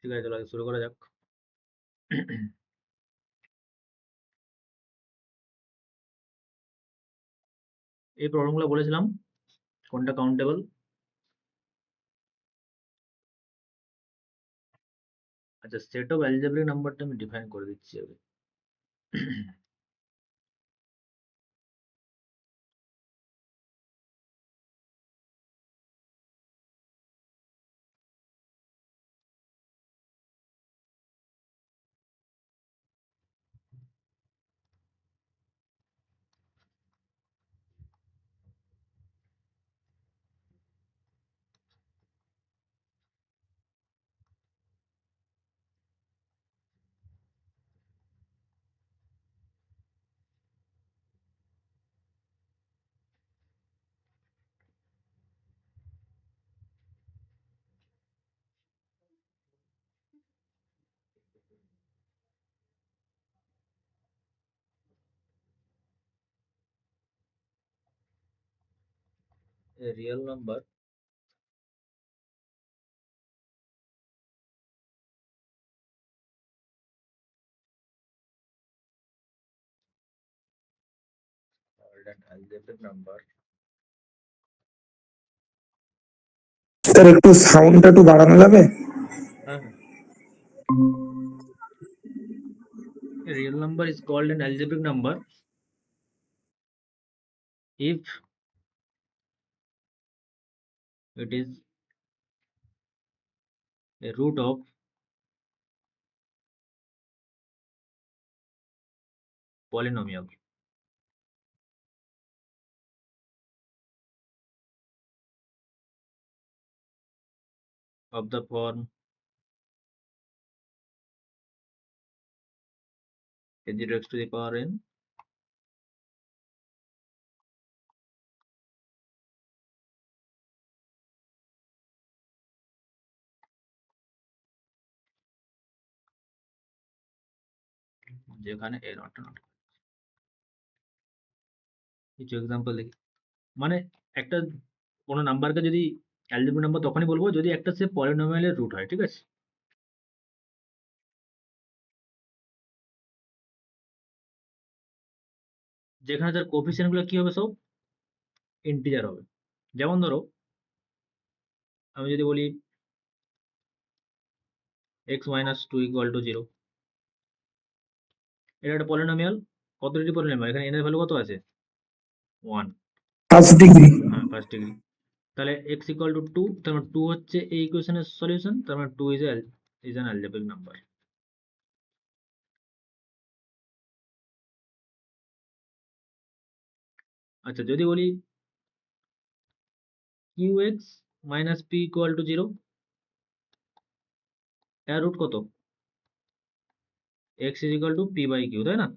ঠিক আছে, চলো শুরু করা যাক। এই প্রবলেমগুলো বলেছিলাম কোনটা কাউন্টেবল। আচ্ছা, সেট অফ অ্যালজেব্রিক নাম্বারটা আমি ডিফাইন করে দিচ্ছি আগে। A real number called an algebraic number sir একটু সাউন্ডটা একটু বাড়ানো যাবে? A real number is called an algebraic number if it is a root of polynomial of the form a0 x to the power n যেখানে n not not. কিছু example দেখি। মানে একটা কোনো নাম্বারকে যদি অ্যালজেব্রিক নাম্বার তখনই বলবো যদি একটা সে পলিনোমিয়ালের রুট হয়, ঠিক আছে? যেখানে তার কোএফিসিয়েন্ট গুলো কি হবে, সব ইন্টিজার হবে। যেমন ধরো আমি যদি বলি x minus 2 equal to 0, এটা একটা পলিনোমিয়াল। কত ডিগ্রি পলিনোমিয়াল? এখানে n এর ভ্যালু কত আছে? 1। First degree. হ্যাঁ, ফার্স্ট ডিগ্রি। তাহলে x equal to 2, তার মানে 2 হচ্ছে এই ইকুয়েশনের সলিউশন, তার মানে 2 is an algebraic number। আচ্ছা, যদি বলি qx minus p equal to 0, এর রুট কত? x is equal to p by q, তাই না?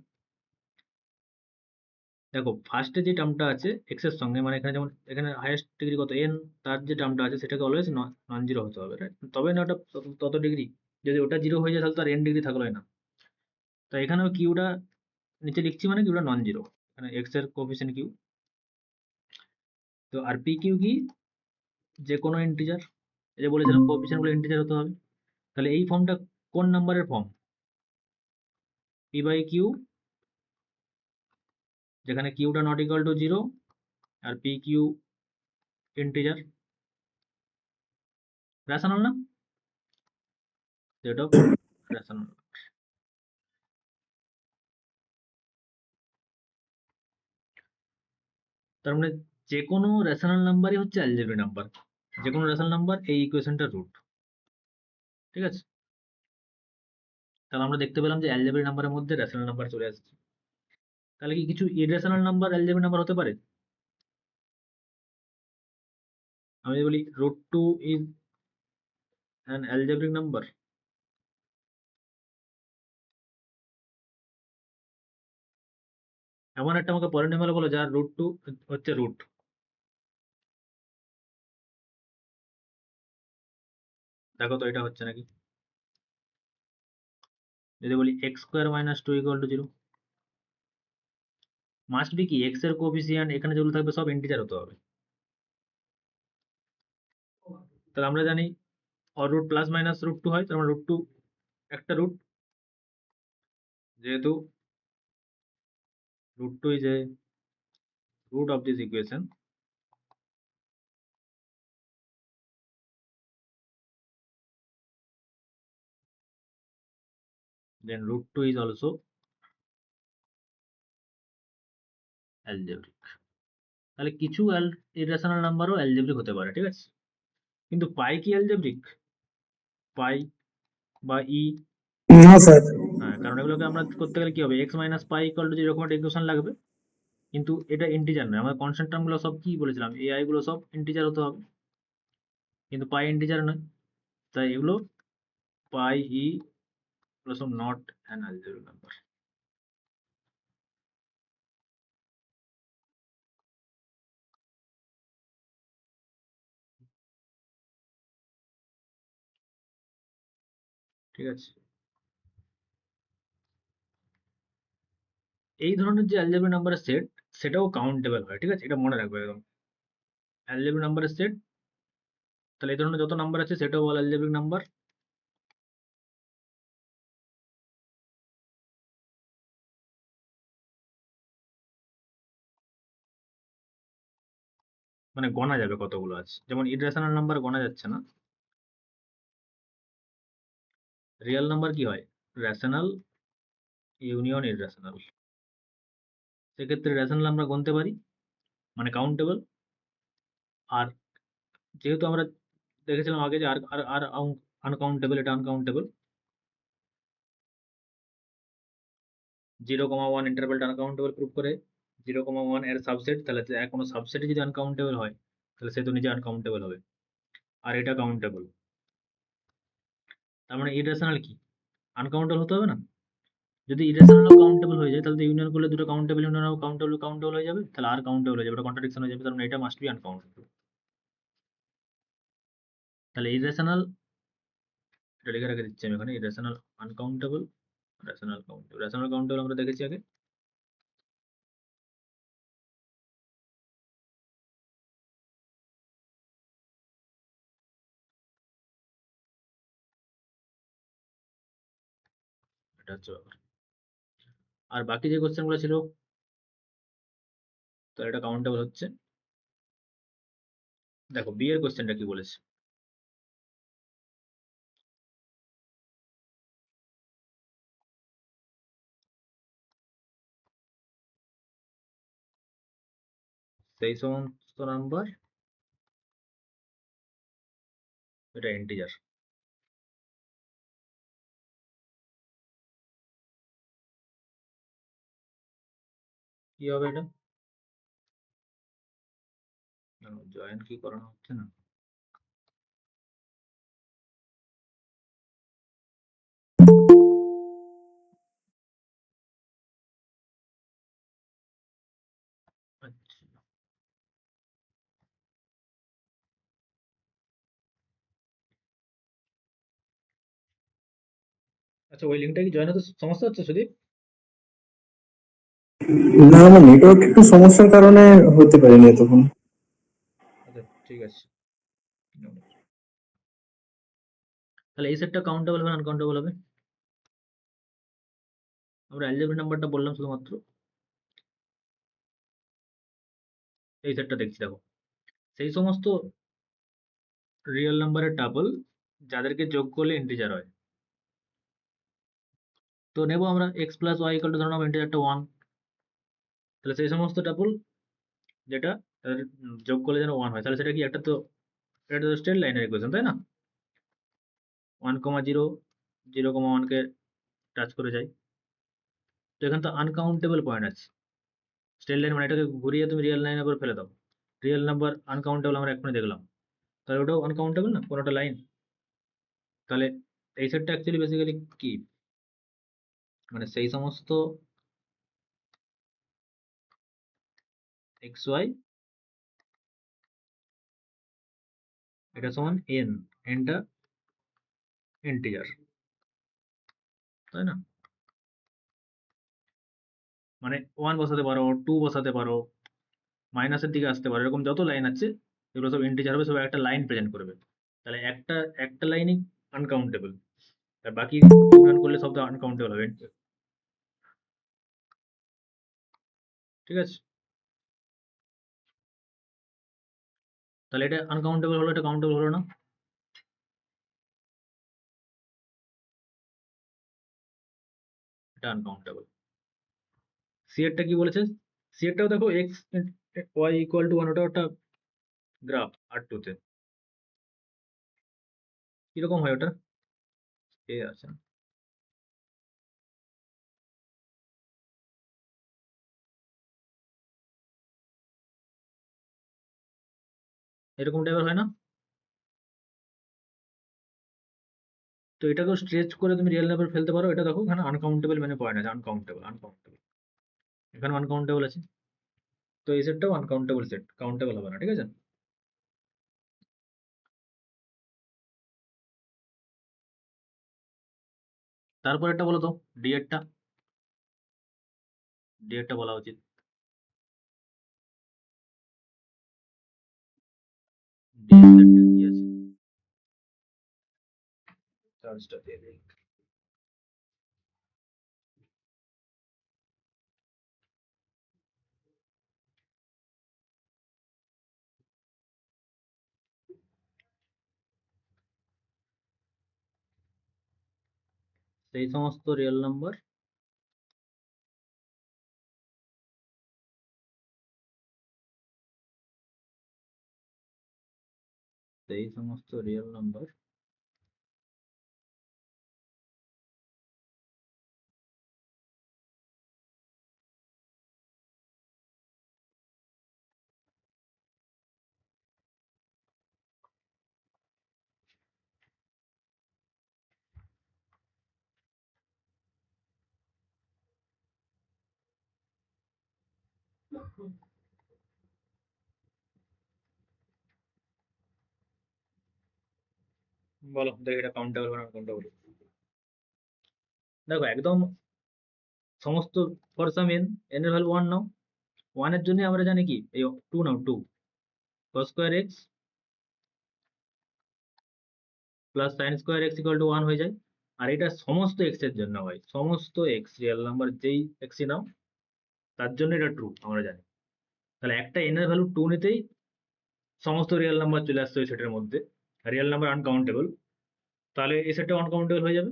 দেখো ফার্স্টে যে টার্মটা আছে x এর সঙ্গে, মানে এখানে যেমন এখানে হাইয়েস্ট ডিগ্রি কত n, তার যে টার্মটা আছে সেটাকে অলওয়েজ নন জিরো হতে হবে, রাইট? তবে না ওটা তত ডিগ্রি। যদি ওটা জিরো হয়ে যায় তাহলে তার n ডিগ্রি থাকলোই না। তো এখানেও কিউটা নিচে লিখছি মানে কিউটা নন জিরো, এখানে x এর কোএফিসিয়েন্ট কিউ। তো আর পি কিউ কি? যে কোনো ইন্টিজার। এই যে বলেছিলাম কোএফিসিয়েন্ট গুলো ইন্টিজার হতে হবে। তাহলে এই ফর্মটা কোন নাম্বারের ফর্ম? পি বাই কিউ, যেখানে কিউটা নট ইকুয়াল টু জিরো আর পি কিউ ইন্টিজার। রেশনাল না? Set of rational. তার মানে যে কোনো রেশনাল নাম্বারই হচ্ছে অ্যালজেব্রিক নাম্বার। যে কোনো রেশনাল নাম্বার এই ইকুয়েশনটার রুট, ঠিক আছে? তাহলে আমরা দেখতে পেলাম যে অ্যালজেব্রিক নাম্বারের মধ্যে রেশনাল নাম্বার চলে আসছে। তাহলে কি কিছু ইরেশনাল নাম্বার অ্যালজেব্রিক নাম্বার হতে পারে? আমি যদি বলি √2 ইজ অ্যান অ্যালজেব্রিক নাম্বার, এমন একটা আমাকে পলিনোমিয়াল বলো যার √2 হচ্ছে রুট। দেখো তো এটা হচ্ছে নাকি। যদি বলি x² - 2 = 0, মাস্ট বি কি x এর কোএফিসিয়েন্ট এখানে যেগুলো থাকবে সব ইন্টিজার হতে হবে। তাহলে আমরা জানি অর রুট প্লাস মাইনাস √2 হয়, তার মানে √2 একটা রুট, যেহেতু √2 is a root of this equation, then √2 is also algebraic. তাহলে কিছু ইরেশনাল নাম্বারও অ্যালজেব্রিক হতে পারে, ঠিক আছে? কিন্তু পাই কি অ্যালজেব্রিক? পাই বা ই? না স্যার। হ্যাঁ, কারণ এগুলোকে আমরা করতে গেলে কি হবে, x minus pi equal to এরকম একটা ইকুয়েশন লাগবে, কিন্তু এটা ইন্টিজার নয়। আমরা কনস্ট্যান্ট টার্মগুলো সব কি বলেছিলাম, এআই গুলো সব ইন্টিজার হতে হবে, কিন্তু পাই ইন্টিজার নয়, তাই এগুলো পাই ই এগুলো সব নট অ্যান অ্যালজেব্রিক নাম্বার। ঠিক আছে, এই ধরনের যে অ্যালজেব্রিক নাম্বারের সেট, সেটাও কাউন্টেবল হয়, ঠিক আছে? এটা মনে রাখবে একদম, অ্যালজেব্রিক নাম্বারের সেট, তাহলে এই ধরনের যত নাম্বার আছে সেটাও বল অ্যালজেব্রিক নাম্বার। মানে গণা যাবে কতগুলো আছে, যেমন ইরেশনাল নাম্বার গণা যাচ্ছে না। রিয়েল নাম্বার কি হয়, রেশনাল ইউনিয়ন ইরেশনাল, সেক্ষেত্রে রেশনাল আমরা গুনতে পারি, মানে কাউন্টেবল। আর যেহেতু আমরা দেখেছিলাম আগে যে আর আর আর আনকাউন্টেবল, এটা আনকাউন্টেবল, 0,1 ইন্টারভ্যালটা আনকাউন্টেবল প্রুভ করে, 0,1 এর সাবসেট, তাহলে কোনো সাবসেটই যদি আনকাউন্টেবল হয় তাহলে সে তো নিজে আনকাউন্টেবল হবে, আর এটা কাউন্টেবল। তার মানে ইরেশনাল কি, আনকাউন্টেবল হতে হবে না? যদি ইরেশনাল কাউন্টেবল হয়ে যায় তাহলে তো ইউনিয়ন করলে দুটো কাউন্টেবল ইউনিয়ন কাউন্টেবল কাউন্টেবল হয়ে যাবে, তাহলে আর কাউন্টেবল হয়ে যাবে, এটা কন্ট্রাডিকশন হয়ে যাবে, তার মানে এটা মাস্ট বি আনকাউন্টেবল। তাহলে ইরেশনাল, এটা লিখে রেখে দিচ্ছি আমি এখানে, irrational uncountable, rational countable. Rational countable আমরা দেখেছি আগে, এটা হচ্ছে ব্যাপার। আর বাকি যে কোশ্চেন গুলো ছিল, তো এটা কাউন্টেবল হচ্ছে। দেখো বি এর কোশ্চেনটা কি বলেছে, সেই সমস্ত নাম্বার, এটা ইন্টিজার, কি হবে এটা? জয়েন কি করানো হচ্ছে না? আচ্ছা আচ্ছা, ওই লিঙ্কটা কি জয়েন হতে সমস্যা হচ্ছে সুদীপ? না, আমার নেটওয়ার্ক একটু সমস্যার কারণে হতে পারেনি তখন। আচ্ছা ঠিক আছে, তাহলে এই সেটটা কাউন্টেবল হবে আনকাউন্টেবল হবে? আমরা অ্যালজেব্রিক নাম্বারটা বললাম শুধুমাত্র, এই সেটটা দেখছি দেখো, সেই সমস্ত রিয়েল নাম্বারের টাপল যাদেরকে যোগ করলে ইন্টিজার হয়। তো নেব আমরা x plus y equal to, ধরে নাও ইন্টিজারটা 1, তাহলে সেই সমস্ত টাপল যেটা তাদের যোগ করলে যেন 1 হয়, তাহলে সেটা কি, একটা তো এটা তো স্ট্রেট লাইনের ইকুয়েশন, তাই না? 1,0 0,1 কে টাচ করে যায়, তো এখানে তো আনকাউন্টেবল পয়েন্ট আছে। স্ট্রেট লাইন মানে এটাকে ঘুরিয়ে তুমি রিয়েল লাইনের উপর ফেলে দাও, রিয়েল নাম্বার আনকাউন্টেবল আমরা এক্ষুনি দেখলাম, তাহলে ওটাও আনকাউন্টেবল না কোনোটা লাইন। তাহলে এই সেটটা অ্যাকচুয়ালি বেসিক্যালি কি, মানে সেই সমস্ত এক্স ওয়াই, এটা সমান এন, এনটা ইন্টিজার, তাই না? মানে 1 বসাতে পারো, 2 বসাতে পারো, মাইনাসের দিকে আসতে পারো, এরকম যত লাইন আছে এগুলো সব ইন্টিজার হবে, সব একটা লাইন প্রেজেন্ট করবে। তাহলে একটা একটা লাইনই আনকাউন্টেবল, আর বাকি ইউনিয়ন করলে সব আনকাউন্টেবল হবে। ঠিক আছে, তাহলে এটা আনকাউন্টেবল হলো, এটা কাউন্টেবল হলো না। এটা আনকাউন্টেবল। সি এরটা কি বলেছে? সি এরটাও দেখো x y equal to one, ওটা একটা গ্রাফ আর টু তে কিরকম হয় ওটা? এ আছে এরকম টাইপের হয় না? তো এটাকেও স্ট্রেচ করে তুমি রিয়েল নাম্বার ফেলতে পারো। এটা দেখো এখানে আনকাউন্টেবল মানে পয়েন্ট আছে, আনকাউন্টেবল আনকাউন্টেবল, এখানে আনকাউন্টেবল আছে। তো এই সেটটাও আনকাউন্টেবল সেট, কাউন্টেবল হবে না। ঠিক আছে, তারপর একটা বলো তো, ডি এরটা, ডি এরটা বলা উচিত। ডি এর সেটটা কি আছে? চার্জটা দিয়ে দিই। সেই সমস্ত রিয়েল নাম্বার সেই সমস্ত রিয়েল নাম্বার বলো দেখি এটা কাউন্টেবল হবে না আনকাউন্টেবল। দেখো একদম সমস্ত ফর সাম এন, এন এর ভ্যালু ওয়ান নাও। ওয়ান এর জন্য আমরা জানি কি, এই two now, two cos square x plus sine square x equal to one হয়ে যায়। আর এটা সমস্ত এক্স এর জন্য হয়, সমস্ত এক্স রিয়েল নাম্বার যেই এক্সই নাও তার জন্য এটা ট্রু আমরা জানি। তাহলে একটা এন এর ভ্যালু টু নিতেই সমস্ত রিয়েল নাম্বার চলে আসছে ওই সেটের মধ্যে, রিয়েল নাম্বার আনকাউন্টেবল, তাহলে এই সেটটা আনকাউন্টেবল হয়ে যাবে।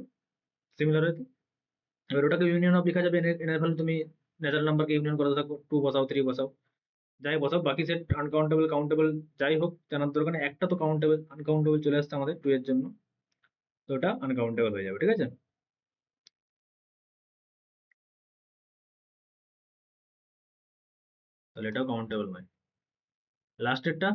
সিমিলার হয়তো এবার ওটাকে ইউনিয়ন অফ লেখা যাবে। এন এর ভ্যালু তুমি ন্যাচারাল নাম্বারকে ইউনিয়ন করতে থাকো, টু বসাও, থ্রি বসাও, যাই বসাও, বাকি সেট আনকাউন্টেবল কাউন্টেবল যাই হোক জানার দরকার নেই, একটা তো কাউন্টেবল আনকাউন্টেবল চলে আসছে আমাদের টু এর জন্য, তো ওটা আনকাউন্টেবল হয়ে যাবে। ঠিক আছে, তাহলে এটাও কাউন্টেবল নয়। লাস্টেরটা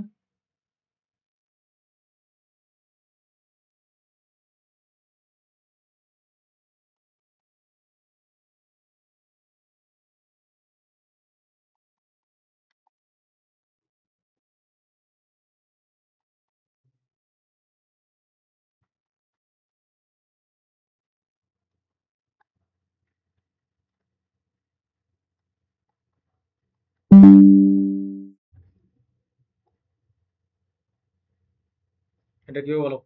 এটা কি বলো?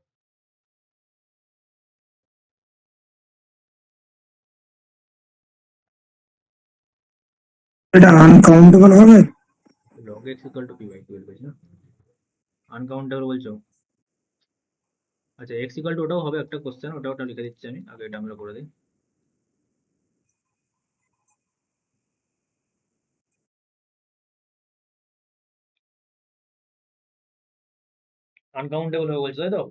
এটা আনকাউন্টেবল হবে। Log x equal to pi by two বলছি না, আনকাউন্টেবল বলছো? আচ্ছা এক্স ইকুয়াল টু ওটাও হবে একটা কোশ্চেন, ওটা লিখে দিচ্ছি আমি, আগে এটা আমরা করে দিই। আনকাউন্টেবল হবে বলছো তাই তো?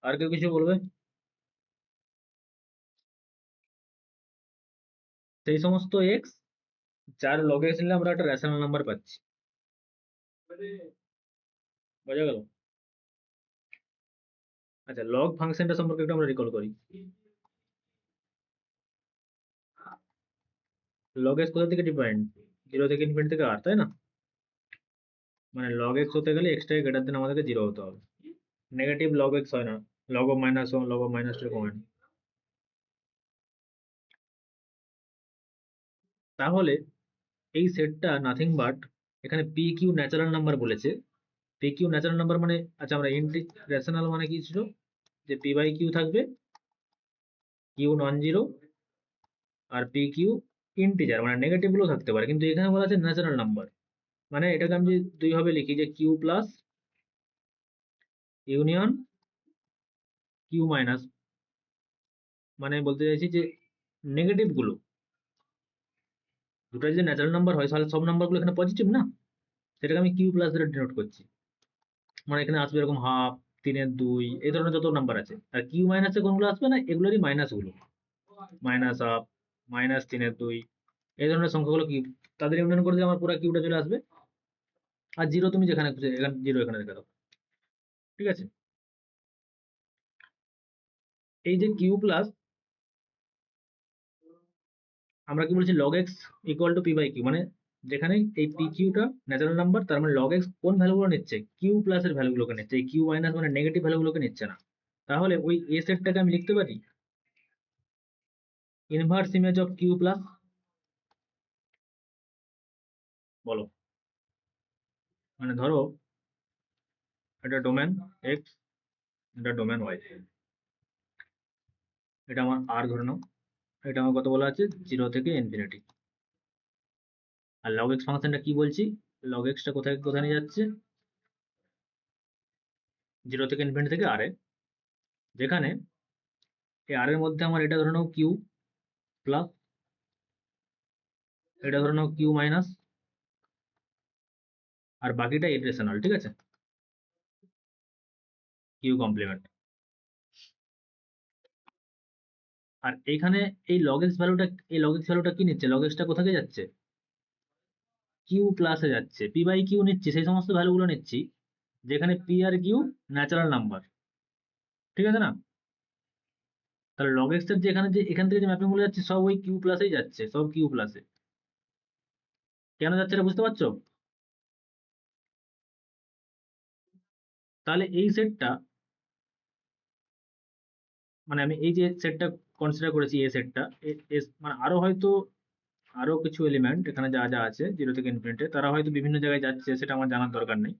আর কেউ কিছু বলবে? সেই সমস্ত এক্স যার লগ এক্স নিলে আমরা একটা রেশনাল নাম্বার পাচ্ছি। বোঝা গেল? আচ্ছা লগ ফাংশনটা সম্পর্কে একটু আমরা রিকল করি। লগ এক্স কোথা থেকে ডিফাইন্ড? জিরো থেকে ইনফিনিটি থেকে আর, তাই না? মানে লগ এক্স হতে গেলে এক্স থেকে গ্রেটার দেন আমাদেরকে জিরো হতে হবে। নেগেটিভ লগ এক্স হয় না, log of minus one, log of minus two comment. তাহলে এই সেটটা নাথিং বাট, এখানে পি কিউ ন্যাচারাল নাম্বার বলেছে, পি কিউ ন্যাচারাল নাম্বার মানে, আচ্ছা আমরা রেশনাল মানে কি ছিল, যে পি বাই কিউ থাকবে, কিউ নন জিরো, আর পি কিউ ইন্টিজার মানে নেগেটিভ গুলো থাকতে পারে, কিন্তু এখানে বলা আছে ন্যাচারাল নাম্বার, মানে এটাকে আমি যদি দুই ভাবে লিখি যে Q plus union Q minus, মানে বলতে চাইছি যে নেগেটিভ গুলো দুটো যদি ন্যাচারাল নাম্বার হয় তাহলে সব নাম্বারগুলো এখানে পজিটিভ না, সেটাকে আমি কিউ প্লাস ধরে ডিনোট করছি। মানে এখানে আসবে এরকম হাফ, 3/2 এই ধরনের যত নাম্বার আছে, আর কিউ মাইনাসে কোনগুলো আসবে না, এগুলোরই মাইনাস গুলো, মাইনাস হাফ, -3/2 এই ধরনের সংখ্যাগুলো কিউ, তাদের ইউনিয়ন করে দিলে আমার পুরো কিউটা চলে আসবে। আর জিরো তুমি যেখানে খুঁজে, এখানে জিরো এখানে রেখে দাও, ঠিক আছে। এই যে কিউ প্লাস, আমরা কি বলছি log x equal to pi by Q, মানে যেখানে এই পি কিউটা ন্যাচারাল নাম্বার, তার মানে লগ এক্স কোন ভ্যালুগুলো নিচ্ছে, কিউ প্লাস এর ভ্যালুগুলোকে নিচ্ছে, এই কিউ মাইনাস মানে নেগেটিভ ভ্যালুগুলোকে নিচ্ছে না। তাহলে ওই এ সেটটাকে আমি লিখতে পারি inverse image of Q plus, বলো। মানে ধরো এটা ডোমেন এক্স, এটা ডোমেন ওয়াই, এটা আমার আর ধরে নাও, এটা আমার কত বলা আছে 0 থেকে ইনফিনিটি। আর লগ এক্স ফাংশনটা কি বলছি, লগ এক্সটা কোথায় কোথায় নিয়ে যাচ্ছে, 0 থেকে ইনফিনিটি থেকে আর এ, যেখানে এই আর এর মধ্যে আমার এটা ধরে নাও কিউ প্লাস, এটা ধরে নাও কিউ মাইনাস, আর বাকিটা ইরেশনাল, ঠিক আছে, কিউ কমপ্লিমেন্ট। আর এইখানে এই log x ভ্যালুটা, এই log x ভ্যালুটা কি নিচ্ছে, log x টা কোথায় যাচ্ছে, কিউ প্লাসে যাচ্ছে, পি বাই কিউ নিচ্ছি, সেই সমস্ত ভ্যালুগুলো নিচ্ছি যেখানে P R Q natural number, ঠিক আছে না। তাহলে log x এর যে এখানে যে এখান থেকে যে ম্যাপিং গুলো যাচ্ছে সব ওই কিউ প্লাসেই যাচ্ছে, সব কিউ প্লাসে। কেন যাচ্ছে এটা বুঝতে পারছো? তাহলে এই সেটটা, মানে আমি এই যে সেটটা কনসিডার করেছি, এই সেটটা মানে আরো হয়তো আরো কিছু এলিমেন্ট এখানে যা যা আছে 0 থেকে ইনফিনিটি, তারা হয়তো বিভিন্ন জায়গায় যাচ্ছে, সেটা আমার জানার দরকার নেই।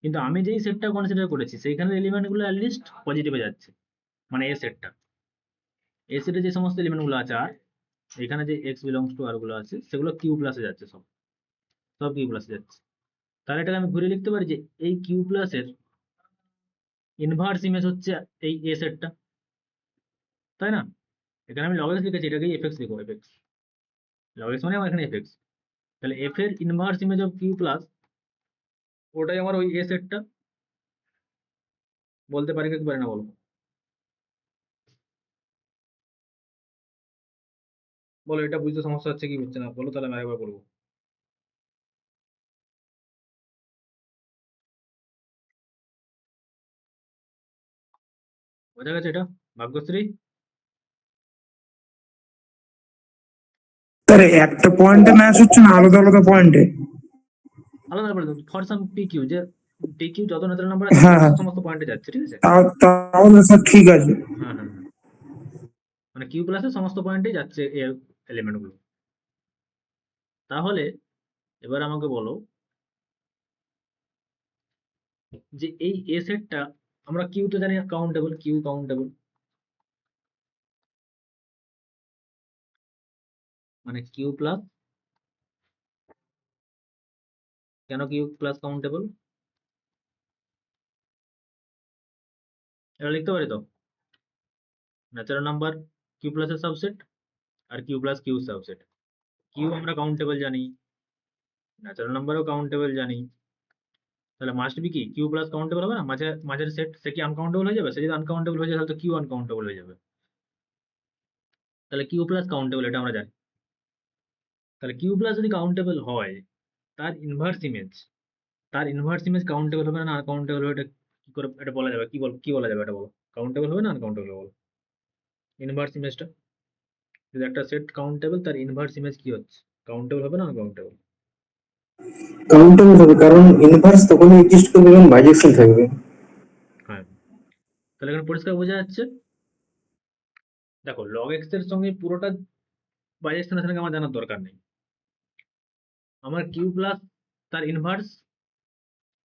কিন্তু আমি যেই সেটটা কনসিডার করেছি সেইখানের এলিমেন্ট গুলো অ্যাটলিস্ট পজিটিভে যাচ্ছে, মানে এই সেটটা, এই সেটে যে সমস্ত এলিমেন্ট গুলো আছে, আর এখানে যে এক্স বিলংস টু আর গুলো আছে সেগুলো কিউ প্লাসে যাচ্ছে, সব সব কিউ প্লাসে যাচ্ছে। তাহলে এটাকে আমি ঘুরে লিখতে পারি যে এই কিউ প্লাসের ইনভার্স ইমেজ হচ্ছে এই এ সেটটা, তাই না। এখানে আমি লগ এক্স লিখেছি, এটাকে এফ এক্স লিখবো, এফ এক্স, লগ এক্স মানে আমার এখানে এফ এক্স। তাহলে এফ এর inverse image of Q plus, ওটাই আমার ওই এ সেটটা, বলতে পারি কি পারি না বলো, বলো এটা বুঝতে সমস্যা হচ্ছে কি হচ্ছে না বলো, তাহলে আমি আরেকবার বলবো। বোঝা গেছে এটা, ভাগ্যশ্রী? স্যার একটা পয়েন্টে ম্যাচ হচ্ছে না, আলাদা আলাদা পয়েন্টে। আলাদা করে ফর সাম পি কিউ, যে পি কিউ যত ন্যাচারাল নাম্বার আছে হ্যাঁ হ্যাঁ, সমস্ত পয়েন্টে যাচ্ছে, ঠিক আছে। তাহলে স্যার ঠিক আছে। হ্যাঁ হ্যাঁ হ্যাঁ, মানে কিউ প্লাসের সমস্ত পয়েন্টেই যাচ্ছে এর এলিমেন্ট গুলো। তাহলে এবার আমাকে বলো যে এই এ সেটটা, আমরা কিউ তো জানি কাউন্টেবল, কিউ কাউন্টেবল, মানে কিউ প্লাস, কেন কিউ প্লাস কাউন্টেবল, এটা লিখতে পারি তো, ন্যাচারাল নাম্বার কিউ প্লাস এর সাবসেট, আর Q plus Q subset. Q আমরা কাউন্টেবল জানি, ন্যাচারাল নাম্বারও কাউন্টেবল জানি, তাহলে মাস্ট বি কি কিউ প্লাস কাউন্টেবল হবে না, মাঝে মাঝের সেট সে কি আনকাউন্টেবল হয়ে যাবে, সে যদি আনকাউন্টেবল হয়ে যায় তাহলে তো কিউ আনকাউন্টেবল হয়ে যাবে। তাহলে কিউ প্লাস কাউন্টেবল এটা আমরা জানি। তাহলে কিউ প্লাস যদি কাউন্টেবল হয়, তার ইনভার্স ইমেজ, তার ইনভার্স ইমেজ কাউন্টেবল হবে না আনকাউন্টেবল হবে, এটা কি করে এটা বলা যাবে, কি বলা যাবে এটা বলো, কাউন্টেবল হবে না আনকাউন্টেবল হবে বলো, ইনভার্স ইমেজটা, যদি একটা সেট কাউন্টেবল তার ইনভার্স ইমেজ কি হচ্ছে, কাউন্টেবল হবে না আনকাউন্টেবল? কাউন্টেবল হবে, কারণ ইনভার্স তখনই এক্সিস্ট করবে যখন বাইজেকশন থাকবে। হ্যাঁ, তাহলে এখানে পরিষ্কার বোঝা যাচ্ছে। দেখো লগ এক্স এর সঙ্গে পুরোটা বাইজেকশন আছে আমার জানার দরকার নেই, আমার কিউ প্লাস তার ইনভার্স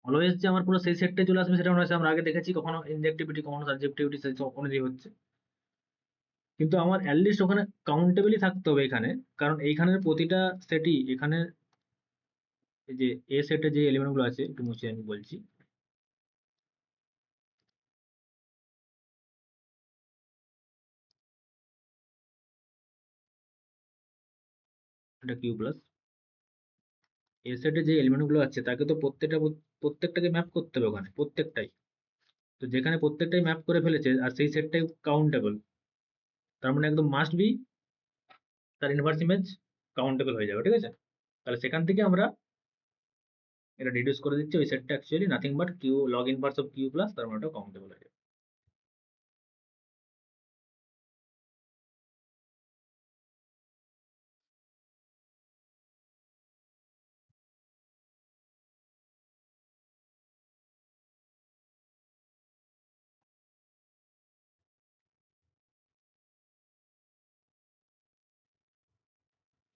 অলওয়েজ যে আমার পুরো সেই সেটটাই চলে আসবে সেটা মনে হচ্ছে আমরা আগে দেখেছি, কখনো ইনজেক্টিভিটি কখনো সাবজেক্টিভিটি সেই সব অনুযায়ী হচ্ছে। কিন্তু আমার অ্যাটলিস্ট ওখানে কাউন্টেবলই থাকতে হবে এখানে, কারণ এইখানের প্রতিটা সেটই এখানে এই যে এ সেটে যে এলিমেন্ট গুলো আছে একটু মুছে আমি বলছি। এটা কিউ প্লাস এ সেটে যে এলিমেন্ট গুলো আছে তাকে তো প্রত্যেকটাকে ম্যাপ করতে হবে ওখানে প্রত্যেকটাই। তো যেখানে প্রত্যেকটাই ম্যাপ করে ফেলেছে আর সেই সেটটাই কাউন্টেবল, তার মানে একদম মাস্ট বি তার ইনভার্স ইমেজ কাউন্টেবল হয়ে যাবে, ঠিক আছে? তাহলে সেখান থেকে আমরা এটা ডিডিউস করে দিচ্ছি ওই সেটটা actually nothing but Q log inverse of Q plus, তার মানে ওটা কাউন্টেবল হয়ে যাবে।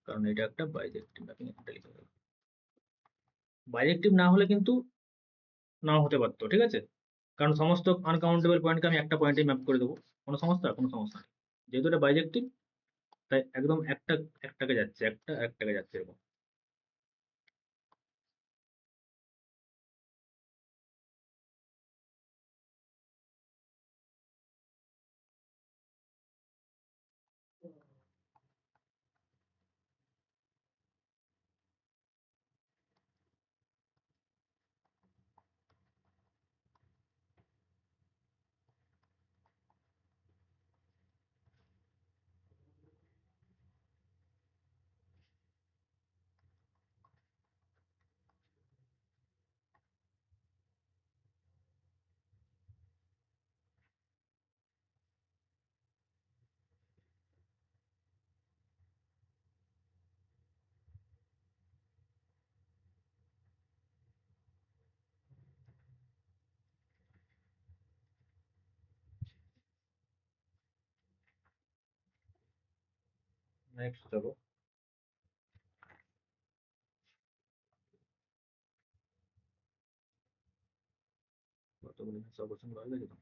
কারণ এটা একটা বাইজেক্টিভ ম্যাপিং, একটা লিখে দেবো। বাইজেক্টিভ না হলে কিন্তু নাও হতে পারতো, ঠিক আছে? কারণ সমস্ত আনকাউন্টেবল পয়েন্টকে আমি একটা পয়েন্টে ম্যাপ করে দেবো, কোনো সমস্যা নেই। যেহেতু এটা বাইজেক্টিভ তাই একদম একটা একটাকে যাচ্ছে, একটা একটাকে যাচ্ছে এরকম। নেক্সট যাবো। কতগুলো অবস্থান ভালো লাগে তো।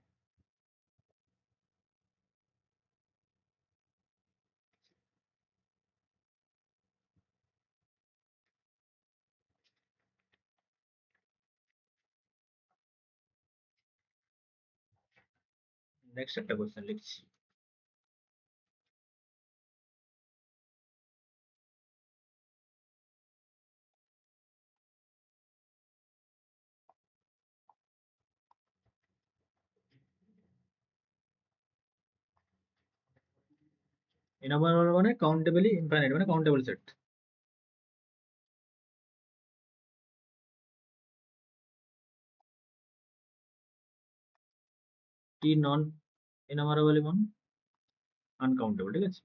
নেক্সট একটা কোশ্চেন লিখছি। এ নাম্বার মানে কাউন্টেবলি ইনফাইনাইট মানে কাউন্টেবল সেট। টি নন এনামারেবল মানে আনকাউন্টেবল, ঠিক আছে?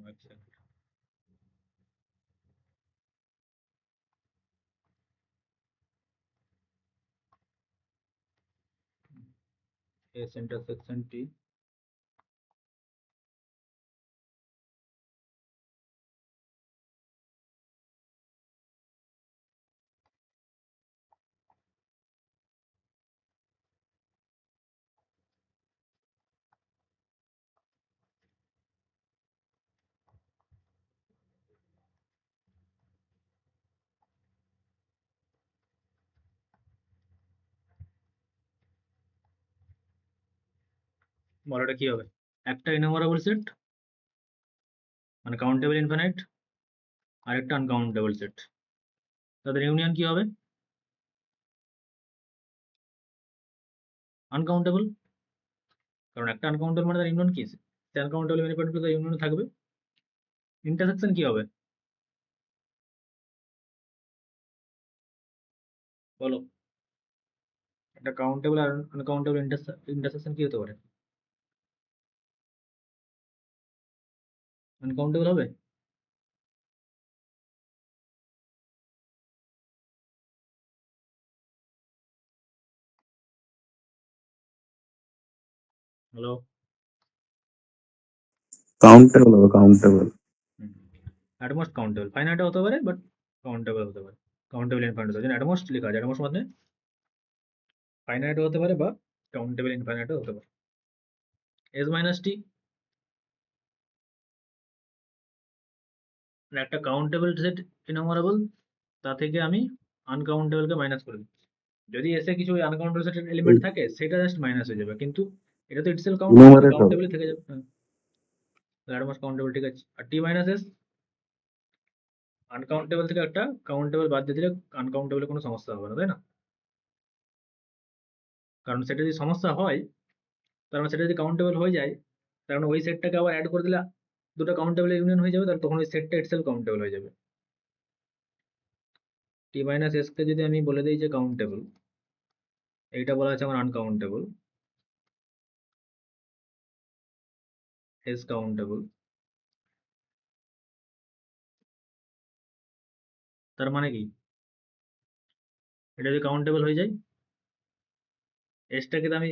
আচ্ছা, এস ইন্টারসেকশন টি বড়টা কি হবে? একটা ইনএমারেবল সেট মানে কাউন্টেবল ইনফিনাইট আর একটা আনকাউন্টেবল সেট, তাদের ইউনিয়ন কি হবে? আনকাউন্টেবল, কারণ একটা আনকাউন্টেবল মানে তার ইউনিয়ন কি? সে আনকাউন্টেবল মেনি পার্টিকুলার তার ইউনিয়ন থাকবে। ইন্টারসেকশন কি হবে বলো? একটা কাউন্টেবল আর আনকাউন্টেবল ইন্টারসেকশন কি হতে পারে? আনকাউন্টেবল হবে। হ্যালো, কাউন্টেবল হবে, কাউন্টেবল। অ্যাটমোস্ট কাউন্টেবল, ফাইনাইট হতে পারে বাট কাউন্টেবল হতে পারে। কাউন্টেবল ইনফাইনাইট হতে অ্যাটমোস্ট লেখা আছে, অ্যাটমোস্ট মানে ফাইনাইট হতে পারে বা কাউন্টেবল ইনফাইনাইট হতে পারে। এস মাইনাস টি মানে একটা কাউন্টেবল সেট ইনঅমারেবল, তা থেকে আমি আনকাউন্টেবলকে মাইনাস করে দিচ্ছি। যদি এসে কিছু আনকাউন্টেবল সেটের এলিমেন্ট থাকে সেটা জাস্ট মাইনাস হয়ে যাবে, কিন্তু এটা তো ইটসেলফ কাউন্টেবল, Numerate হবে। কাউন্টেবল থেকে যাবে। অ্যাটমোস্ট কাউন্টেবল ঠিক আছে। আর টি মাইনাস এস আনকাউন্টেবল থেকে একটা কাউন্টেবল বাদ দিয়ে দিলে আনকাউন্টেবল কোনো সমস্যা হবে না, তাই না? কারণ সেটা যদি সমস্যা হয়, তার মানে সেটা যদি কাউন্টেবল হয়ে যায়, তার মানে ওই সেটটাকে আবার অ্যাড করে দিলে দুটো কাউন্টেবল ইউনিয়ন হয়ে যাবে, তাহলে তখন ওই সেটটা ইটসেলফ কাউন্টেবল হয়ে যাবে। টি মাইনাস এস কে যদি আমি বলে দিই যে কাউন্টেবল, এইটা বলা আছে আমার আনকাউন্টেবল, এস কাউন্টেবল, তার মানে কি এটা যদি কাউন্টেবল হয়ে যায়, এসটাকে তো আমি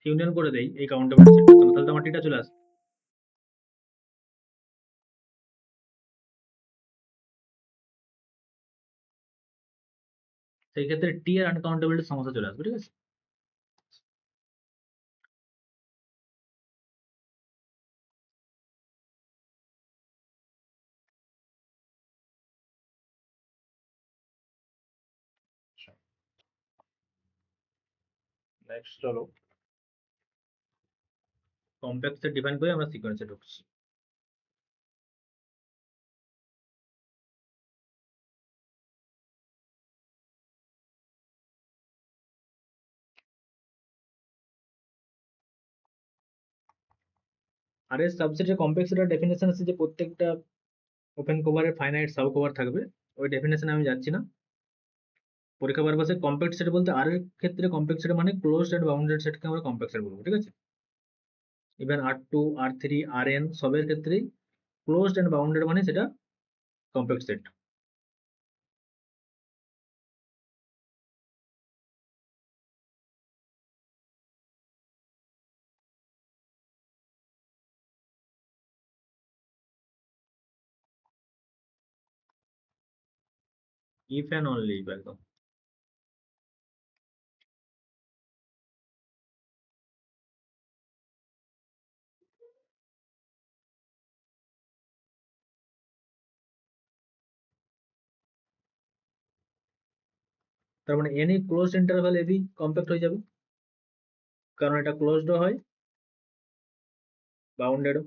ইউনিয়ন করে দেই এই কাউন্টেবল সেটটা, তাহলে তো আমার টিটা চলে আসে। সেই ক্ষেত্রে টি আর আনকাউন্টেবলিটির সমস্যা চলে আসবে, ঠিক আছে? নেক্সট চলো কমপ্লেক্স সেট ডিফাইন করে আমরা সিকোয়েন্সে ঢুকছি। আর এর সাবসেটের কমপ্লেক্স সেটের ডেফিনেশন আছে যে প্রত্যেকটা ওপেন কভারের ফাইনাইট সাব কভার থাকবে, ওই ডেফিনেশনে আমি যাচ্ছি না। পরীক্ষা পারপাসে কমপ্লেক্স সেট বলতে আর এর ক্ষেত্রে কমপ্লেক্স সেট মানে ক্লোজড এন্ড বাউন্ডেড সেটকে আমরা কমপ্লেক্স সেট বলবো, ঠিক আছে? ইভেন R2 R3 Rn সবের ক্ষেত্রেই ক্লোজড এন্ড বাউন্ডেড মানে সেটা complex set. If and only if, একদম। তার মানে any closed interval AB compact হয়ে যাবে, কারণ এটা ক্লোজড হয় বাউন্ডেডও,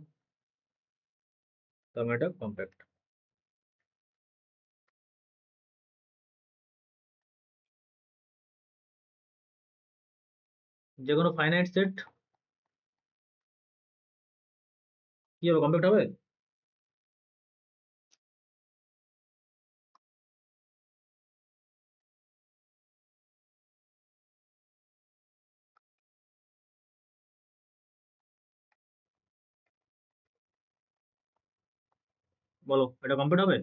তার মানে এটা কমপ্যাক্ট। যে কোনো ফাইনাইট সেট কি হবে, কমপ্যাক্ট হবে। বলো এটা কমপ্যাক্ট হবে?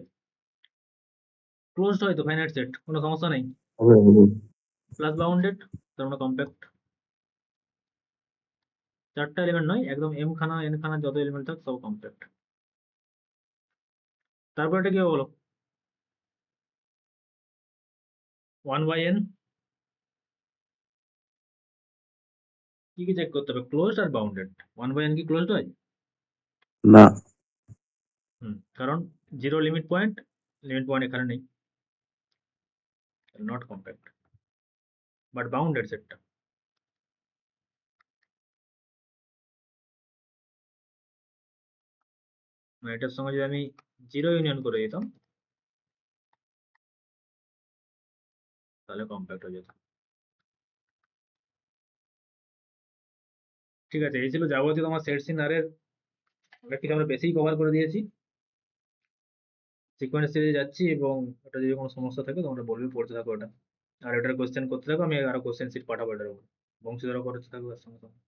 ক্লোজড হয় তো ফাইনাইট সেট, কোনো সমস্যা নেই। হবে, হবে। প্লাস বাউন্ডেড, তার মানে কমপ্যাক্ট। চারটা এলিমেন্ট নয়, একদম এম খানা এন খানা যত এলিমেন্ট থাক সব কমপ্যাক্ট। তারপর এটা কি হবে বলো? 1/n কি কি চেক করতে হবে? ক্লোজড আর বাউন্ডেড। 1/n কি ক্লোজড হয়? না। কারণ zero limit point, limit point এখানে নেই, নট কমপ্যাক্ট। বাট বাউন্ডেড সেটটা মানে এটার সঙ্গে যদি আমি 0 ইউনিয়ন করে দিতাম তাহলে কম্প্যাক্ট হয়ে যেত। ঠিক আছে, এই ছিল যাবতীয় তোমার সেট সিন আর এর কিছু আমরা বেশি কভার করে দিয়েছি। সিকোয়েন্স সিরিজে যাচ্ছি এবং ওটা যদি কোনো সমস্যা থাকে তোমরা বলবে, পড়তে থাকো ওটা। আর এটার কোশ্চেন করতে থাকো, আমি আরো কোশ্চেন সিট পাঠাবো এটার উপর, বংশীধরও করতে থাকবো তার সঙ্গে সঙ্গে।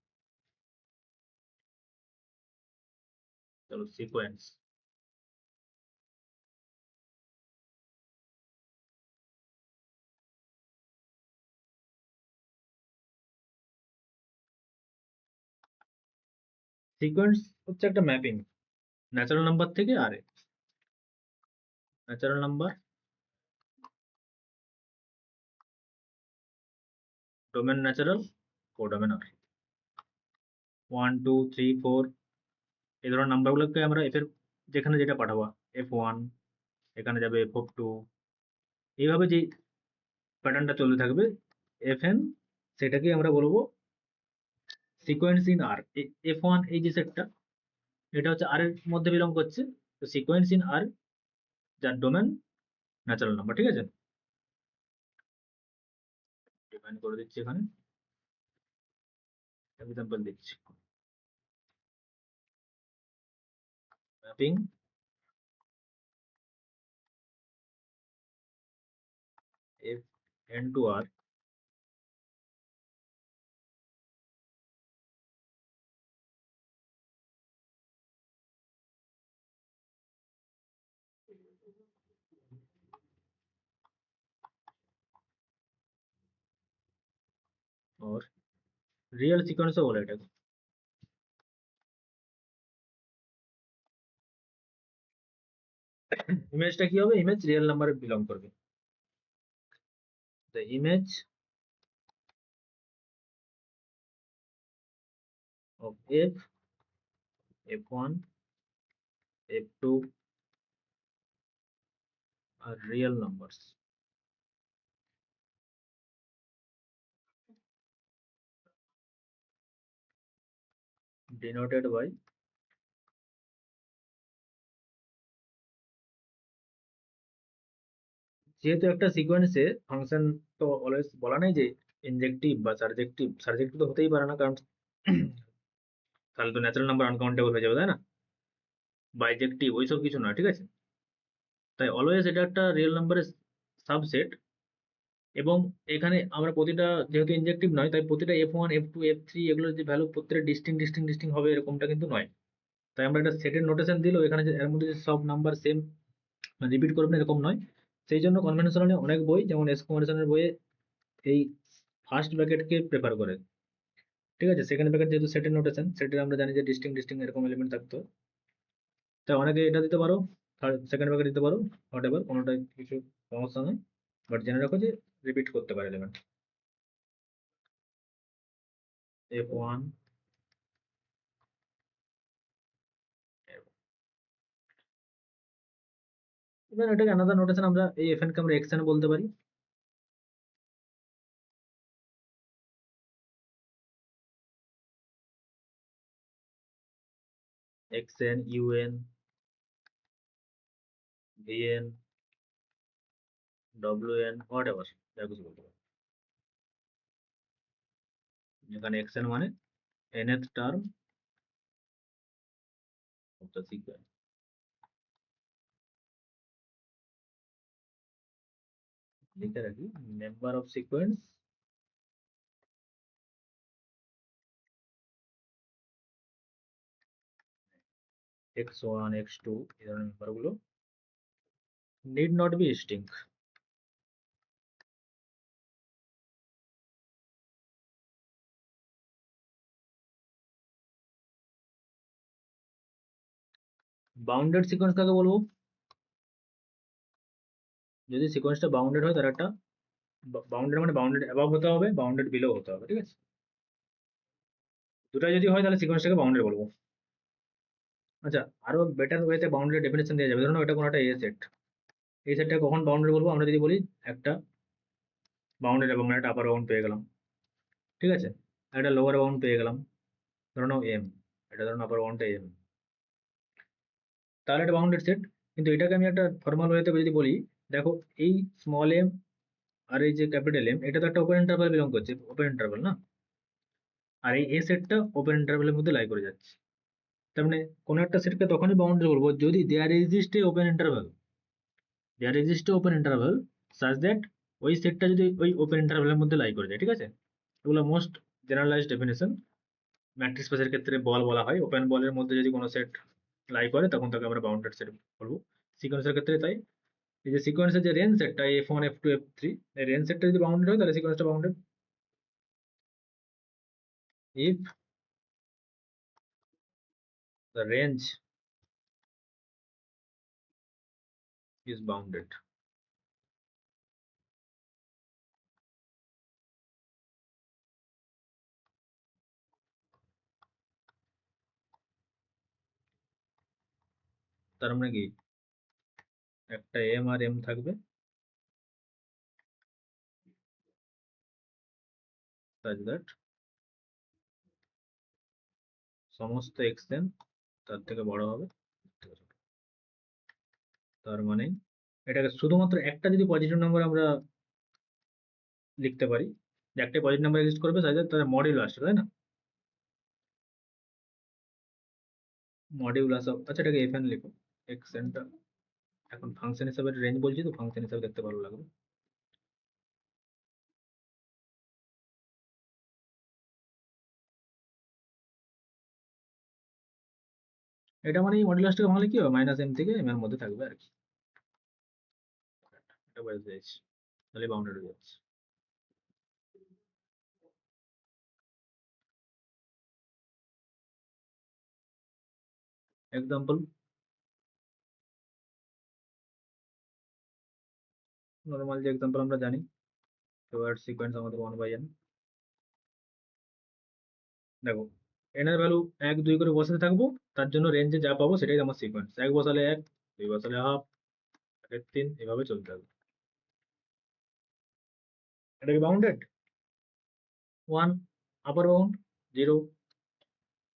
চলো সিকোয়েন্স। সিকোয়েন্স হচ্ছে একটা ম্যাপিং ন্যাচারাল নাম্বার থেকে আর natural number, domain natural, codomain আর 1 2 3 4 এই ধরনের নাম্বারগুলোকে আমরা এফ এর যেখানে যেটা পাঠাবো, F1 এখানে যাবে F2, এইভাবে যে প্যাটার্নটা চলতে থাকবে Fn, সেটাকে আমরা বলবো সিকোয়েন্স ইন আর। F1 এই যে সেটটা, এটা হচ্ছে আর এর মধ্যে বিলং করছে, তো সিকোয়েন্স ইন আর যার ডোমেন ন্যাচারাল নাম্বার। ঠিক আছে, ডিফাইন করে দিচ্ছি এখানে, এক্সাম্পল দিচ্ছি। Mapping Fn to R or real সিকোয়েন্সও বলে এটাকে। ইমেজটা কি হবে, ইমেজ রিয়েল নাম্বারে বিলং করবে। the image of F1 F2 are real numbers denoted by যেহেতু একটা সিকোয়েন্সে ফাংশন তো অলওয়েজ বলা নেই যে ইনজেক্টিভ বা সারজেক্টিভ, সারজেক্টিভ তো হতেই পারে না, কারণ তাহলে তো ন্যাচারাল নাম্বার আনকাউন্টেবল হয়ে যাবে, তাই না? বাইজেক্টিভ ওইসব কিছু না, ঠিক আছে? তাই অলওয়েজ এটা একটা রিয়েল নাম্বারের সাবসেট, এবং এখানে আমরা প্রতিটা যেহেতু ইনজেক্টিভ নয়, তাই প্রতিটা F1 F2 F3 এগুলোর যে ভ্যালু প্রত্যেকটা ডিস্টিং হবে এরকমটা কিন্তু নয়। তাই আমরা একটা সেটের নোটেশন দিলেও এখানে যে এর মধ্যে যে সব নাম্বার সেম রিপিট করবে না এরকম নয়। সেই জন্য কনভেনশনালি অনেক বই, যেমন এস কনভেনশনের বইয়ে এই ফার্স্ট ব্র্যাকেটকে প্রেফার করে। ঠিক আছে, সেকেন্ড ব্র্যাকেট যেহেতু সেটের নোটেশন, সেটের আমরা জানি যে ডিস্টিং এরকম এলিমেন্ট থাকতো, তাই অনেকে এটা দিতে পারো, সেকেন্ড ব্র্যাকেট দিতে পারো, হোয়াট এভার, কোনোটাই কিছু সমস্যা নেই, বাট জেনে রাখো যে রিপিট করতে পারে এলিমেন্ট। F1 এবার এটাকে আলাদা নোটেশন আমরা এই Fn কে আমরা xn বলতে পারি। xn un vn wn what ever, যা কিছু বলতে পারি। এখানে xn মানে nth term of the sequence. লিখে রাখি, number of sequence x1 x2 এই ধরনের নাম্বারগুলো need not be string। Bounded sequence কাকে বলবো? যদি সিকোয়েন্সটা বাউন্ডেড হয়, তার একটা বাউন্ডেড মানে বাউন্ডেড অ্যাবাভ হতে হবে, বাউন্ডেড বিলো হতে হবে, ঠিক আছে? দুটাই যদি হয় তাহলে সিকোয়েন্সটাকে বাউন্ডেড বলবো। আচ্ছা, আরো বেটার ওয়েতে বাউন্ডেড ডেফিনেশন দেওয়া যাবে। ধরুন এটা কোনো একটা এ সেট, এই সেটটা কখন বাউন্ডেড বলবো? আমরা যদি বলি একটা বাউন্ডেড এবং একটা আপার বাউন্ড পেয়ে গেলাম, ঠিক আছে, একটা লোয়ার বাউন্ড পেয়ে গেলাম, ধরো নাও এম, এটা ধরুন আপার বাউন্ডটা এম, তাহলে এটা বাউন্ডেড সেট। কিন্তু এটাকে আমি একটা ফর্মাল ওয়েতে যদি বলি, দেখো এই স্মল এম আর এই যে ক্যাপিটাল এম, এটা তো একটা ওপেন ইন্টারভাল বিলং করছে, ওপেন ইন্টারভাল না, আর এই এ সেটটা ওপেন ইন্টারভালের মধ্যে লাই করে যাচ্ছে। তার মানে কোনো একটা সেটকে তখনই বাউন্ডারি বলবো যদি there exist a open interval, there exist a open interval such that ওই সেটটা যদি ওই ওপেন ইন্টারভালের মধ্যে লাই করে যায়, ঠিক আছে? এগুলো মোস্ট জেনারেলাইজড ডেফিনেশন। ম্যাট্রিক্স স্পেসের ক্ষেত্রে বল বলা হয়, ওপেন বলের মধ্যে যদি কোনো সেট লাই করে তখন তাকে আমরা বাউন্ডেড সেট বলবো। সিকোয়েন্সের ক্ষেত্রে তাই। এই যে সিকোয়েন্সের যে রেঞ্জ সেটটা f1 f2 f3, এই রেঞ্জ সেটটা যদি বাউন্ডেড হয় তাহলে সিকোয়েন্সটা bounded. if the range is bounded, তার মানে কি একটা m আর m থাকবে such that সমস্ত xn তার থেকে বড় হবে। তার মানে এটাকে শুধুমাত্র একটা যদি পজিটিভ নাম্বার আমরা লিখতে পারি, যে একটা পজিটিভ নাম্বার এক্সিস্ট করবে such that তার মডিউলাস, তাই না? মডিউলাস অফ, আচ্ছা এটাকে fn লিখো, xn টা এখন ফাংশন হিসাবে রেঞ্জ বলছি তো ফাংশন হিসাবে দেখতে ভালো লাগবে। এটা মানে এই মডুলাসটাকে ভাঙলে কি হবে, মাইনাস এম থেকে এম এর মধ্যে থাকবে আর কি, এটা বোঝাতে চাইছি। তাহলে বাউন্ডেড হয়ে যাচ্ছে। এক্সাম্পল, নরমাল যে এক্সাম্পল আমরা জানি, ওয়ার্ড সিকোয়েন্স আমাদের 1/n। দেখো n এর ভ্যালু 1 2 করে বসাতে থাকবো, তার জন্য রেঞ্জে যা পাবো সেটাই আমার সিকোয়েন্স। 1 বসালে 1, 2 বসালে হাফ, 3, এভাবে চলতে হবে। এটা কি বাউন্ডেড? 1 আপার বাউন্ড, 0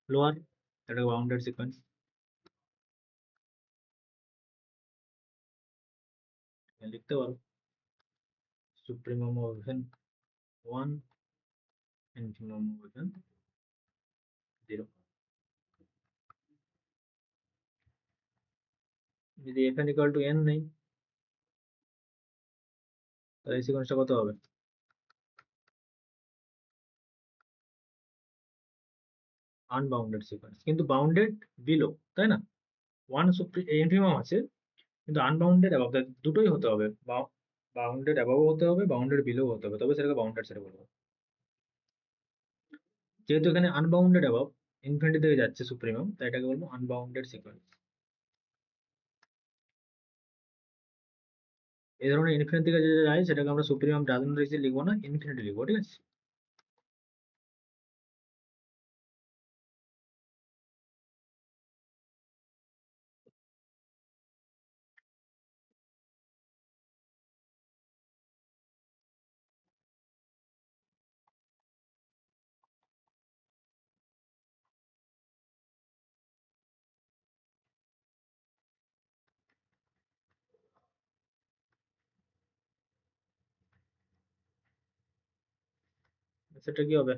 লোয়ার, এটা বাউন্ডেড সিকোয়েন্স। লিখতে পারো supremum of n 1, infimum of n 0। যদি fn ইকুয়াল টু n নেই তাহলে এই সিকোয়েন্সটা কত হবে? আনবাউন্ডেড সিকোয়েন্স, কিন্তু বাউন্ডেড বিলো, তাই না? 1 ইনফিমাম আছে কিন্তু আনবাউন্ডেড অ্যাবাভ, দুটোই হতে হবে, বাউন্ডেড অ্যাবাভ হতে হবে, বাউন্ডেড বিলো হতে হবে, তবে সেটাকে বাউন্ডেড সেটা বলবো। যেহেতু এখানে আনবাউন্ডেড অ্যাবাভ ইনফিনিটি থেকে যাচ্ছে সুপ্রিমাম, তাই এটাকে বলবো আনবাউন্ডেড সিকোয়েন্স। এই ধরনের ইনফিনিটি থেকে যে যায় সেটাকে আমরা সুপ্রিমাম ডাজন্ট এক্সিস্ট লিখবো না, ইনফিনিটি লিখবো, ঠিক আছে? সেটা কি হবে?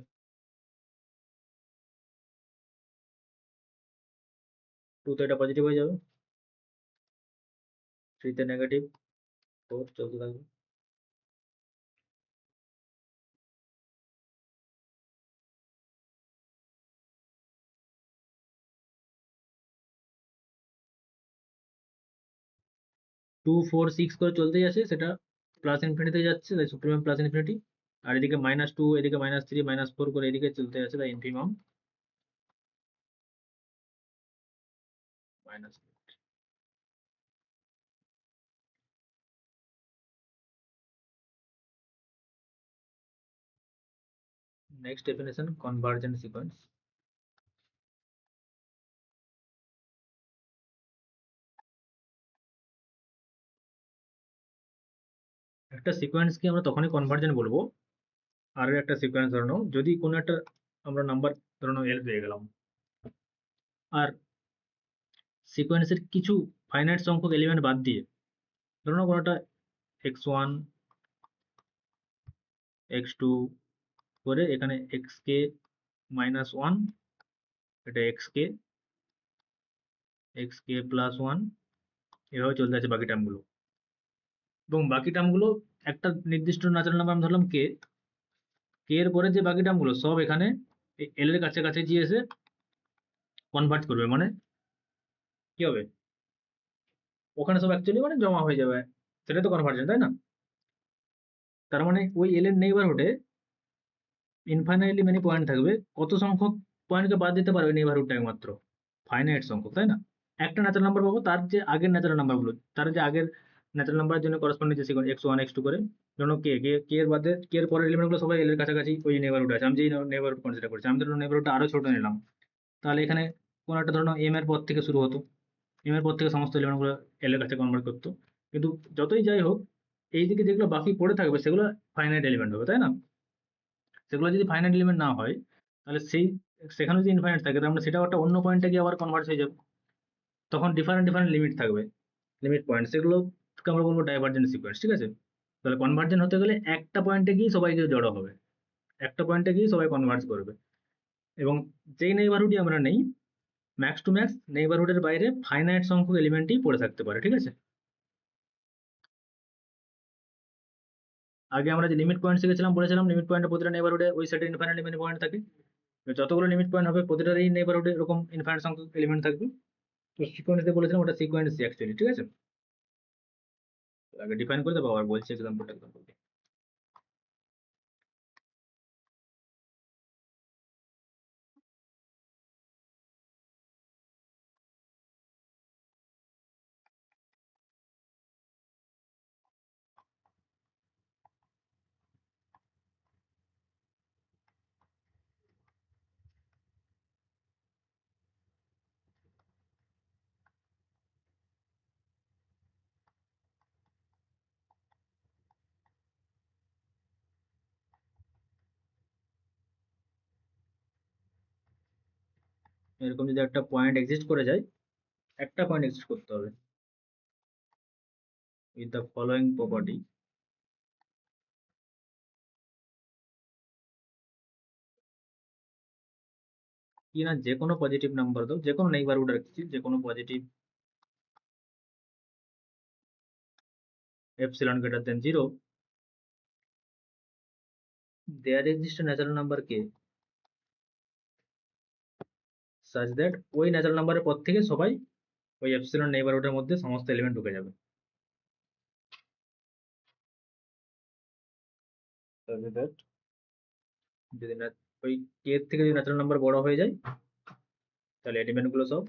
2 তে এটা পজিটিভ হয়ে যাবে, 3 তে নেগেটিভ, 4 চলতে থাকবে। 2 4 6 করে চলতেই আছে, সেটা প্লাস ইনফিনিটিতে যাচ্ছে তাই সুপ্রিমাম প্লাস ইনফিনিটি, আর এদিকে -2, এদিকে -3 -4 করে এদিকে চলতে আছে তাই infimum minus. Next definition, convergent sequence. একটা সিকোয়েন্সকে আমরা তখনই কনভার্জেন্ট বলবো, আর একটা সিকোয়েন্স ধরে নাও যদি কোনো একটা আমরা নাম্বার ধরে নাও এল পেয়ে গেলাম, আর সিকোয়েন্সের কিছু ফাইনাইট সংখ্যক এলিমেন্ট বাদ দিয়ে, ধরুন কোনোটা x1 x2 করে এখানে xk -1, এটা xk +1 এভাবে চলতে আছে বাকি টার্মগুলো। এবং বাকি টার্মগুলো একটা নির্দিষ্ট ন্যাচারাল নাম্বার আমি ধরলাম কে এর পরে যে বাকি টার্মগুলো সব এখানে এল এর কাছাকাছি গিয়ে এসে কনভার্ট করবে, মানে কি হবে, ওখানে সব অ্যাকচুয়ালি মানে জমা হয়ে যাবে, সেটাই তো কনভার্জন, তাই না? তার মানে ওই এল এর নেইবারহুডে ইনফাইনাইটলি মেনি পয়েন্ট থাকবে, কত সংখ্যক পয়েন্টকে বাদ দিতে পারবে নেইবারহুডটা একমাত্র ফাইনাইট সংখ্যক, তাই না? একটা ন্যাচারাল নাম্বার পাবো, তার যে আগের ন্যাচারাল নাম্বারগুলো, তার যে আগের ন্যাচারাল নাম্বারের জন্য করসপন্ডিং যে সিকোয়েন্স x1 x2 করে, ধরুন কে এর বাদে কে এর পরের এলিমেন্টগুলো সবাই এল এর কাছাকাছি ওই নেইবারহুড আছে, আমি যেই নেইবারহুড কনসিডার করছি, আমি ধরুন নেইবারহুডটা আরো ছোট নিলাম, তাহলে এখানে কোনো একটা ধরুন এম এর পর থেকে শুরু হতো, এম এর পর থেকে সমস্ত এলিমেন্টগুলো এল এর কাছে কনভার্ট করতো, কিন্তু যতই যাই হোক এইদিকে যেগুলো বাকি পড়ে থাকবে সেগুলো ফাইনাইট এলিমেন্ট হবে, তাই না? সেগুলো যদি ফাইনাইট এলিমেন্ট না হয়, তাহলে সেখানে যদি ইনফাইনাইট থাকে, তার মানে সেটাও একটা অন্য পয়েন্টে গিয়ে আবার কনভার্ট হয়ে যাবে, তখন ডিফারেন্ট লিমিট থাকবে, লিমিট পয়েন্ট, সেগুলোকে আমরা বলবো ডাইভার্জেন্ট সিকোয়েন্স, ঠিক আছে? তাহলে কনভার্জেন্ট হতে গেলে একটা পয়েন্টে গিয়ে সবাই জড়ো হবে, একটা পয়েন্টে গিয়ে সবাই কনভার্জ করবে, এবং যেই নেইবারহুডই আমরা নেই, ম্যাক্স টু ম্যাক্স নেইবারহুডের বাইরে ফাইনাইট সংখ্যক এলিমেন্টই পড়ে থাকতে পারে, ঠিক আছে? আগে আমরা যে লিমিট পয়েন্ট শিখেছিলাম, বলেছিলাম লিমিট পয়েন্টের প্রতিটা নেইবারহুডে ওই সেটে ইনফাইনাইটলি মেনি পয়েন্ট থাকে, যতগুলো লিমিট পয়েন্ট হবে প্রতিটারই নেইবারহুডে এরকম ইনফাইনাইট সংখ্যক এলিমেন্ট থাকবে। তো সিকোয়েন্স দিয়ে বলেছিলাম ওটা সিকোয়েন্স অ্যাকচুয়ালি, ঠিক আছে? আগে ডিফাইন করে দেবো, আবার বলছি এক্সাম্পলটা এক্সাম্পল। এরকম যদি একটা পয়েন্ট এক্সিস্ট করে যায়, একটা পয়েন্ট এক্সিস্ট করতে হবে উইথ দ্য ফলোয়িং প্রপার্টি, কি না, যে কোনো পজিটিভ নাম্বার দাও, যে কোনো নেইবারহুড রাখছি, যে কোনো positive epsilon greater than 0, there exist natural number K such that ওই ন্যাচারাল নাম্বারের পর থেকে সবাই ওই এপসিলন নেইবারহুডের মধ্যে সমস্ত এলিমেন্ট ঢুকে যাবে। Such that যদি না ওই কে এর থেকে যদি ন্যাচারাল নাম্বার বড় হয়ে যায়, তাহলে এলিমেন্ট গুলো সব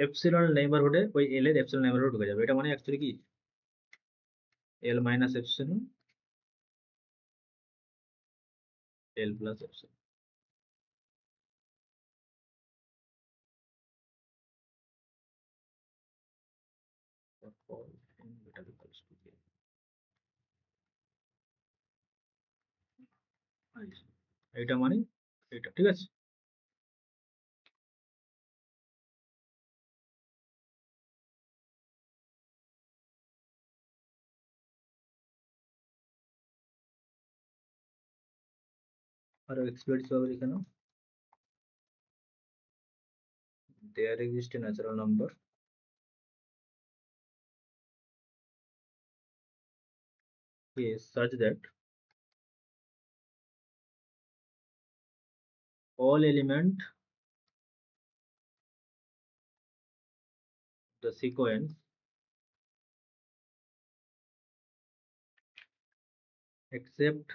এপসিলন নেইবারহুডে ওই এল এর এপসিলন নেইবারহুড ঢুকে যাবে। এটা মানে অ্যাকচুয়ালি কি, এল মাইনাস এপসিলন এল প্লাস এপসিলন। এটা মানে এটা, ঠিক আছে? আর এক্সপ্লোর হবে এখানে, there exists a natural number is such that all element the sequence except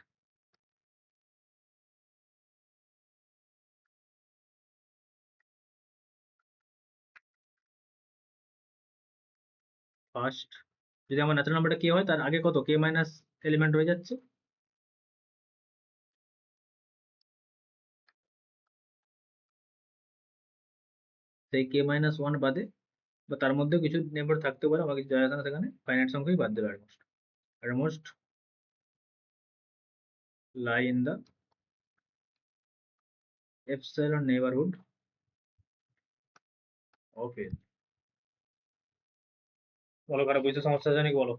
first, যদি আমার ন্যাচারাল নাম্বারটা কে হয় তার আগে কত কে মাইনাস এলিমেন্ট হয়ে যাচ্ছে, সেই কে মাইনাস ওয়ান বাদে বা তার মধ্যে কিছু নেবার থাকতে পারে, আমাকে যায় আসে না, সেখানে ফাইনাইট সংখ্যাই বাদ দেবে almost lie in the epsilon neighborhood of n। বলো কারো বুঝতে সমস্যা আছে নাকি বলো।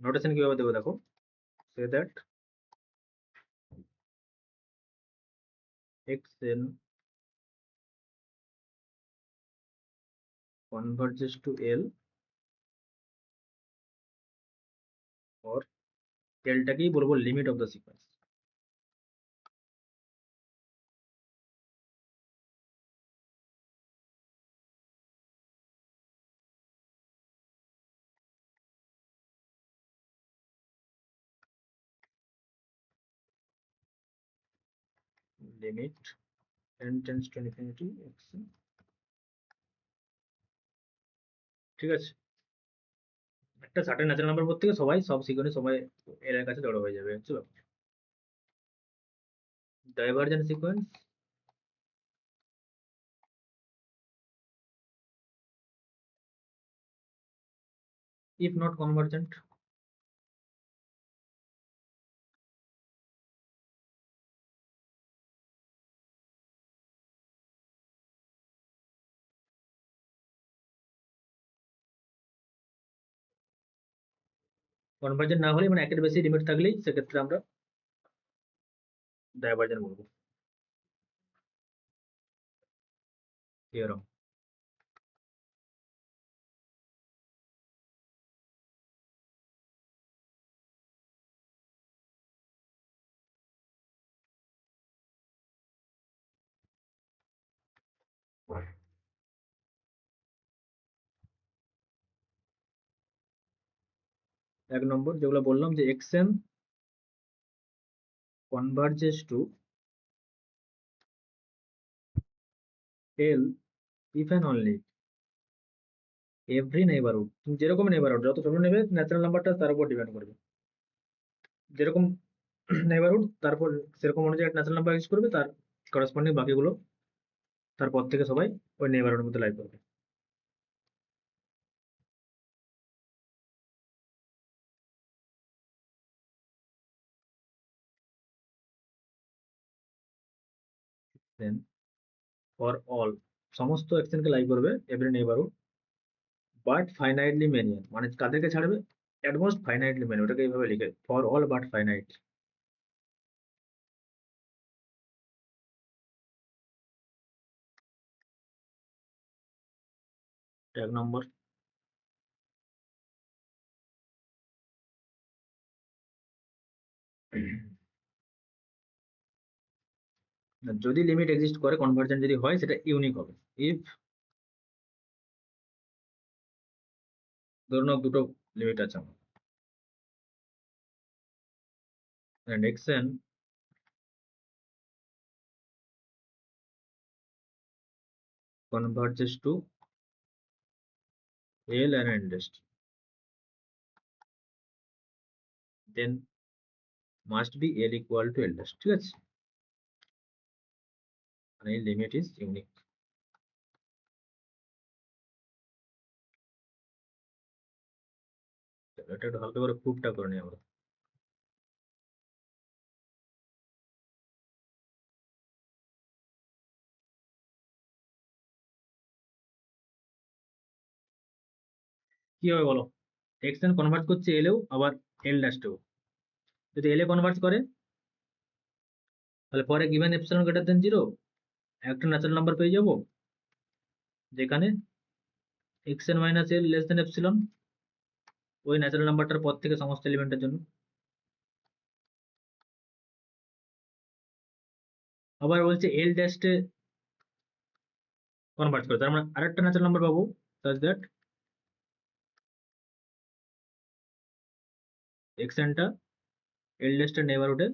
নোটেশন কিভাবে দেবো দেখো, say that xn converges to L or L টাকেই বলবো limit of the sequence. Limit n tends to infinity xn, ঠিক আছে। একটা সার্টেন ন্যাচারাল নাম্বার পর থেকে সবাই সব সিকোয়েন্স সবাই এর কাছে জড়ো হয়ে যাবে, হচ্ছে ব্যাপার। Divergent sequence if not convergent, convergent না হলে মানে একের বেশি লিমিট থাকলেই সেক্ষেত্রে আমরা ডাইভারজেন্ট বলবো। থিওরাম। এক নম্বর যেগুলো বললাম যে xn converges to L if and only every neighborhood, তুমি যেরকম নেইবারহুড যত ছোট নেবে ন্যাচারাল নাম্বারটা তার উপর ডিপেন্ড করবে, যেরকম নেইবারহুড তারপর সেরকম অনুযায়ী ন্যাচারাল নাম্বার ইউজ করবে, তার করেসপন্ডিং বাকিগুলো তারপর থেকে সবাই ওই নেইবারহুডের মধ্যে লাই করবে। দেন ফর অল, সমস্ত xn কে লাই করবে এভরি নেইবারহুড বাট ফাইনাইটলি মেনি, মানে কাদেরকে ছাড়বে অ্যাটমোস্ট ফাইনাইটলি মেনি, ওটাকে এইভাবে লিখে ফর অল বাট ফাইনাইট। এক নম্বর। যদি লিমিট এক্সিস্ট করে কনভার্জেন্ট যদি হয় সেটা ইউনিক হবে ইফ ধরুন দুটো লিমিট আছে আমার and xn converges to L and n dash, then must be L equal to L dash, ঠিক আছে, মানে লিমিট ইজ ইউনিক। এটা একটু হালকা করে প্রুফটা করে নিই আমরা। কি হবে বলো, xn কনভার্ট করছে এলেও আবার L ড্যাশটাও, যদি এল এ কনভার্ট করে তাহলে পরে গিভেন এপসিলন গ্রেটার দেন 0 একটা ন্যাচারাল নাম্বার পেয়ে যাবো যেখানে xn minus L less than epsilon, ওই ন্যাচারাল নাম্বারটার পর থেকে সমস্ত এলিমেন্টের জন্য। আবার বলছে এল ড্যাশে কনভার্ট করে, তার মানে আরেকটা ন্যাচারাল নাম্বার পাবো such that xn টা এল ড্যাশের নেইবারহুডে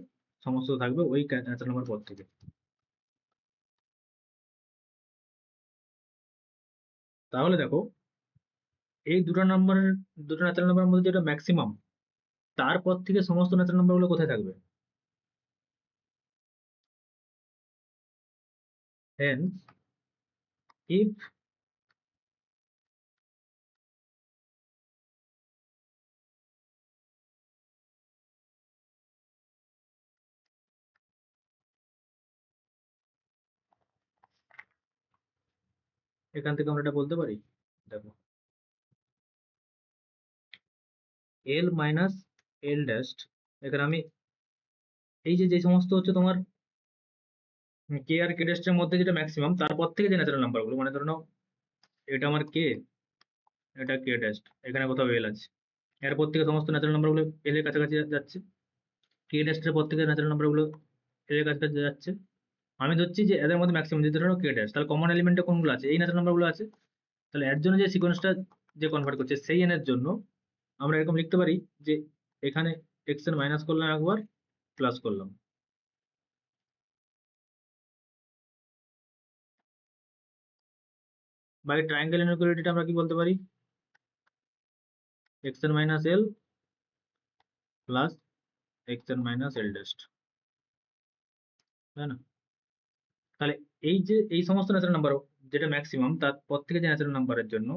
সমস্ত থাকবে ওই ন্যাচারাল নাম্বার পর থেকে। তাহলে দেখো এই দুটো নাম্বারের দুটো ন্যাচারাল নাম্বারের মধ্যে যেটা ম্যাক্সিমাম, তারপর থেকে সমস্ত ন্যাচারাল নাম্বার গুলো কোথায় থাকবে, hence if এখান থেকে আমরা এটা বলতে পারি, দেখো এল মাইনাস এল ড্যাশ, এখানে আমি এই যে যে সমস্ত হচ্ছে তোমার কে আর কে ড্যাশের মধ্যে যেটা ম্যাক্সিমাম, তারপর থেকে যে ন্যাচারাল নাম্বারগুলো, মানে ধরে নাও এটা আমার কে, এটা কে ড্যাশ, এখানে কোথাও এল আছে, এরপর থেকে সমস্ত ন্যাচারাল নাম্বারগুলো এল এর কাছাকাছি যাচ্ছে, কে ড্যাশের পর থেকে ন্যাচারাল নাম্বারগুলো এল এর কাছাকাছি যাচ্ছে। আমি ধরছি যে এদের মধ্যে ম্যাক্সিমাম যদি ধরো কে ড্যাশ, তাহলে কমন এলিমেন্টে কোনগুলো আছে, এই ন্যাচারাল নাম্বারগুলো আছে। তাহলে এর জন্য যে সিকোয়েন্সটা যে কনভার্ট করছে সেই এন এর জন্য আমরা এরকম লিখতে পারি যে এখানে এক্স এর মাইনাস করলাম একবার, প্লাস করলাম, বা এই ট্রায়াঙ্গেল ইনইকুয়ালিটিটা আমরা কি বলতে পারি, এক্স এর মাইনাস এল প্লাস এক্স এর মাইনাস এল ড্যাশ, তাই না? তাহলে এই যে এই সমস্ত ন্যাচারাল নাম্বার যেটা ম্যাক্সিমাম, তারপর থেকে যে ন্যাচারাল নাম্বারের জন্য,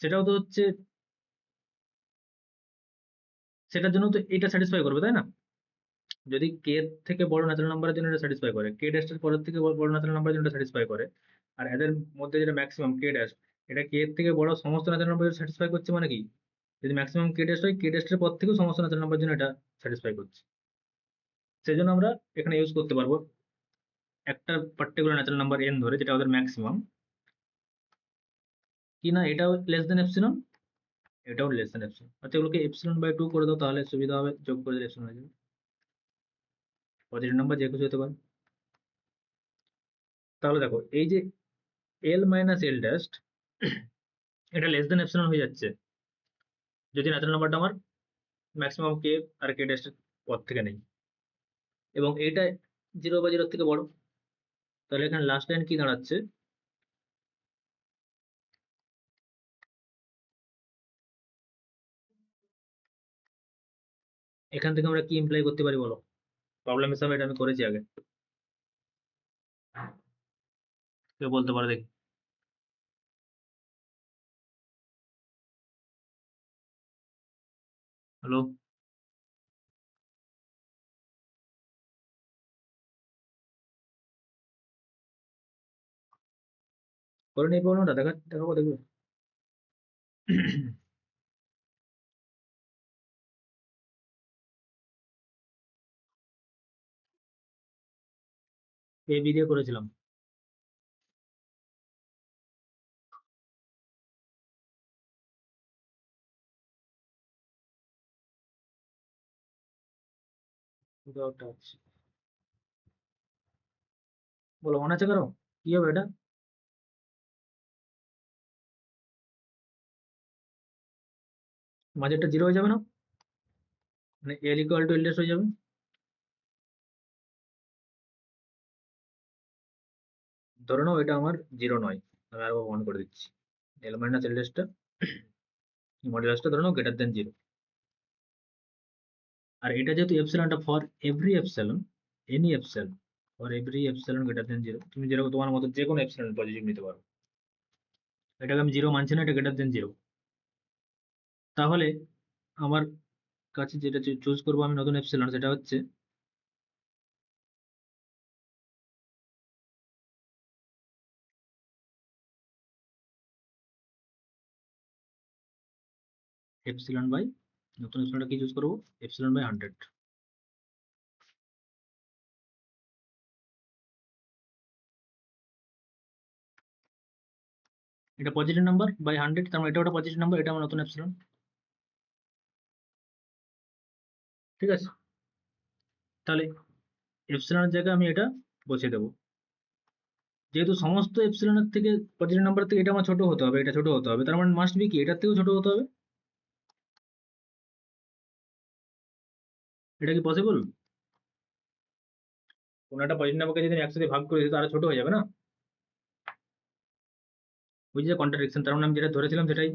সেটাও তো হচ্ছে, সেটার জন্য তো এটা স্যাটিসফাই করবে, তাই না? যদি কে থেকে বড় ন্যাচারাল নাম্বারের জন্য এটা স্যাটিসফাই করে, কে ড্যাশের পরের থেকে বড় ন্যাচারাল নাম্বারের জন্য এটা স্যাটিসফাই করে, আর এদের মধ্যে যেটা ম্যাক্সিমাম কে ড্যাশ, এটা কে এর থেকে বড় সমস্ত ন্যাচারাল নাম্বার স্যাটিসফাই করছে, মানে কি যদি ম্যাক্সিমাম কে ড্যাশ হয়, কে ড্যাশের পর থেকেও সমস্ত ন্যাচারাল নাম্বারের জন্য এটা স্যাটিসফাই করছে। সেই জন্য আমরা এখানে ইউজ করতে পারবো একটা পার্টিকুলার ন্যাচারাল নাম্বার এন ধরে, যেটা ওদের ম্যাক্সিমাম, কি না এটাও লেস দেন এপসিলন, এটাও লেস দেন এপসিলন। আচ্ছা এগুলোকে এপসিলন বাই 2 করে দাও, তাহলে সুবিধা হবে, যোগ করে দিলে এপসিলন হয়ে যাবে। পজিটিভ নাম্বার যে কিছু হতে পারে। তাহলে দেখো এই যে এল মাইনাস এল ড্যাশ, এটা লেস দেন এপসিলন হয়ে যাচ্ছে যদি ন্যাচারাল নাম্বারটা আমার ম্যাক্সিমাম কে আর কে ড্যাশ পর থেকে নেই, এবং এইটা 0 বা 0 থেকে বড়। তাহলে এখানে লাস্ট লাইন কি দাঁড়াচ্ছে, এখান থেকে আমরা কি ইমপ্লাই করতে পারি বলো, প্রবলেম হিসাবে এটা আমি করেছি আগে, কেউ বলতে পারে দেখি। হ্যালো, করে নেই প্রবলেমটা, দেখাবো দেখবে। এ বি দিয়ে করেছিলাম। ওটা আছে, বলো মনে আছে কারো, কি হবে এটা, মাঝেরটা 0 হয়ে যাবে না, মানে এল ইকুয়াল টু এল ড্যাশ হয়ে যাবে। ধরে নাও এটা আমার 0 নয়, আমি আরো 1 করে দিচ্ছি, এল মাইনাস এল ড্যাশটা মডুলাসটা ধরে নাও গ্রেটার দেন 0। আর এটা যেহেতু এপসিলনটা for every epsilon, any epsilon, for every epsilon greater than 0, তুমি যেরকম তোমার মতো যে কোনো এপসিলন পজিটিভ নিতে পারো, এটাকে আমি 0 মানছি না, এটা গ্রেটার দেন 0। তাহলে আমার কাছে যেটা চুজ করবো আমি নতুন এপসিলন, সেটা হচ্ছে এপসিলন বাই, নতুন এপসিলনটা কি চুজ করবো, এপসিলন বাই 100। এটা পজিটিভ নাম্বার বাই 100, তার মানে এটা ওটা পজিটিভ নাম্বার, এটা আমার নতুন এপসিলন, ঠিক আছে? তাহলে এপসিলনের জায়গায় আমি এটা বসিয়ে দেবো, যেহেতু সমস্ত এপসিলনের থেকে পজিটিভ নাম্বার থেকে এটা আমার ছোট হতে হবে, এটা ছোট হতে হবে, তার মানে মাস্ট বি কি এটার থেকেও ছোট হতে হবে। এটা কি পসিবল? কোনো একটা পজিটিভ নাম্বারকে যদি আমি একসাথে ভাগ করে দিই, তো আরো ছোট হয়ে যাবে না, ওই যে কন্ট্রাডিকশন, তার মানে আমি যেটা ধরেছিলাম সেটাই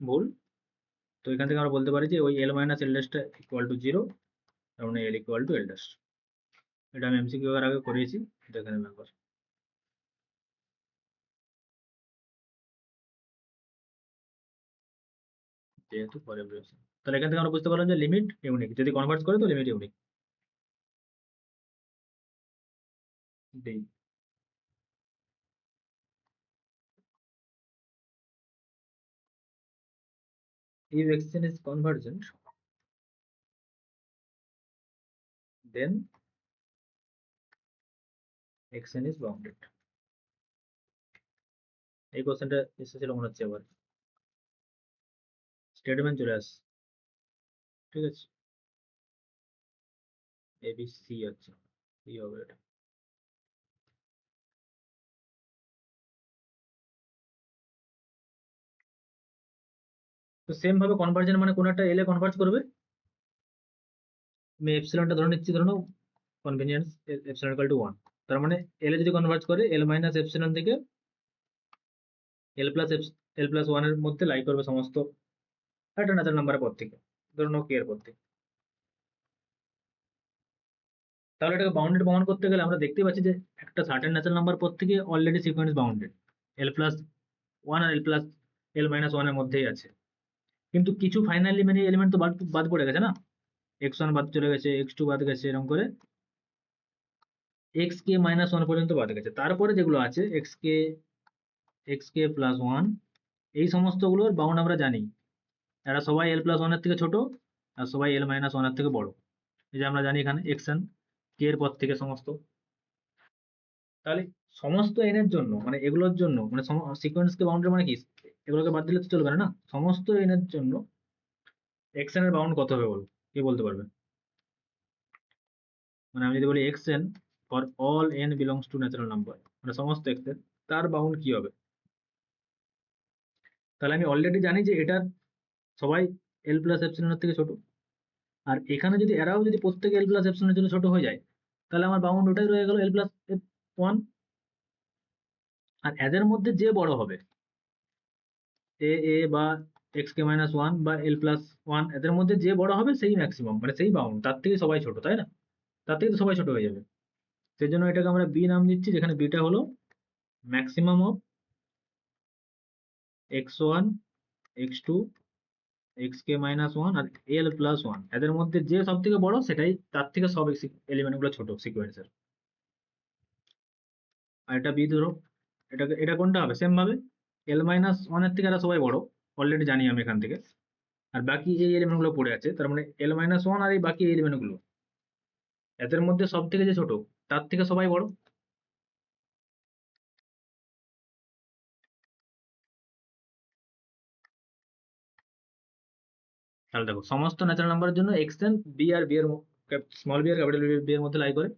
ভুল। তো এখান থেকে আমরা বলতে পারি যে ওই L minus L ড্যাশটা equal to 0, তার মানে এল ইকুয়াল টু এল ড্যাশ। এটা আমি এমসিকিউ এর আগে করিয়েছি, দেখে নেবেন একবার। যেহেতু ফর এভরি অপশন, তাহলে এখান থেকে আমরা বুঝতে পারলাম যে লিমিট ইউনিক, যদি কনভার্ট করে তো limit unique. D, if xn is convergent then xn is bounded। এই কোশ্চেনটা এসেছিল মনে হচ্ছে আবার, স্টেটমেন্ট চলে আসছে, ঠিক আছে, এবিসি আছে, কি হবে এটা? তো সেম ভাবে কনভার্জেন্ট মানে কোন একটা এল এ কনভার্জ করবে। আমি এপসিলনটা ধরে নিচ্ছি, ধরে নাও কনভেনিয়েন্স এপসিলন ইকুয়াল টু 1, তার মানে এল এ যদি কনভার্জ করে এল মাইনাস এপসিলন থেকে এল প্লাস 1 এর মধ্যে লাই করবে সমস্ত একটা ন্যাচারাল নাম্বারের পর থেকে, ধরে নাও কে এর পর থেকে। তাহলে এটাকে বাউন্ডেড প্রমাণ করতে গেলে আমরা দেখতে পাচ্ছি যে একটা সার্টেন ন্যাচারাল নাম্বার পর থেকে অলরেডি সিকোয়েন্স বাউন্ডেড, এল প্লাস 1 আর এল মাইনাস 1 এর মধ্যেই আছে, কিন্তু কিছু ফাইনালি মানে এলিমেন্ট তো বাদ বাদ পড়ে গেছে না, x1 বাদ চলে গেছে, x2 বাদ গেছে, এরকম করে xk মাইনাস 1 পর্যন্ত বাদ গেছে। তারপরে যেগুলো আছে xk প্লাস 1, এই সমস্তগুলোর বাউন্ড আমরা জানি, এরা সবাই এল প্লাস 1 এর থেকে ছোট আর সবাই এল মাইনাস 1 এর থেকে বড়। এই যে আমরা জানি এখানে xn k এর পর থেকে সমস্ত, তাহলে সমস্ত n এর জন্য মানে এগুলোর জন্য মানে সিকোয়েন্সকে বাউন্ডারি মানে কি, এগুলোকে বাদ দিলে তো চলবে না, না সমস্ত n এর জন্য xn এর বাউন্ড কত হবে বলো, কে বলতে পারবে? মানে আমি যদি বলি xn for all n belongs to natural number, মানে সমস্ত x এর, তার বাউন্ড কি হবে? তাহলে আমি অলরেডি জানি যে এটার সবাই এল প্লাস এপসিলনের থেকে ছোট, আর এখানে যদি এরাও যদি প্রত্যেকে এল প্লাস এপসিলনের জন্য ছোট হয়ে যায়, তাহলে আমার বাউন্ড ওটাই রয়ে গেল এল প্লাস 1। আর এদের মধ্যে যে বড় হবে এ বা এক্স কে মাইনাস 1 বা এল প্লাস 1, এদের মধ্যে যে বড় হবে সেই ম্যাক্সিমাম মানে সেই বাউন্ড, তার থেকে সবাই ছোট, তাই না? তার থেকে তো সবাই ছোট হয়ে যাবে, সেই জন্য এটাকে আমরা বি নাম দিচ্ছি, যেখানে বিটা হলো maximum of x1 x2 xk minus 1 আর এল প্লাস 1, এদের মধ্যে যে সব থেকে বড় সেটাই, তার থেকে সব এলিমেন্ট গুলো ছোট সিকোয়েন্সের। আর এটা বি ধরো, এটা কোনটা হবে? সেম ভাবে এল মাইনাস 1 এর থেকে এরা সবাই বড়, অলরেডি জানি আমি এখান থেকে, আর বাকি এই এলিমেন্ট গুলো পড়ে আছে, তার মানে এল মাইনাস 1 আর এই বাকি এলিমেন্ট গুলো, এদের মধ্যে সব থেকে যে ছোট তার থেকে সবাই বড়। তাহলে দেখো সমস্ত ন্যাচারাল নাম্বারের জন্য এক্সটেন বি আর বি এর স্মল বি আর ক্যাপিটাল বি এর মধ্যে লাই করে,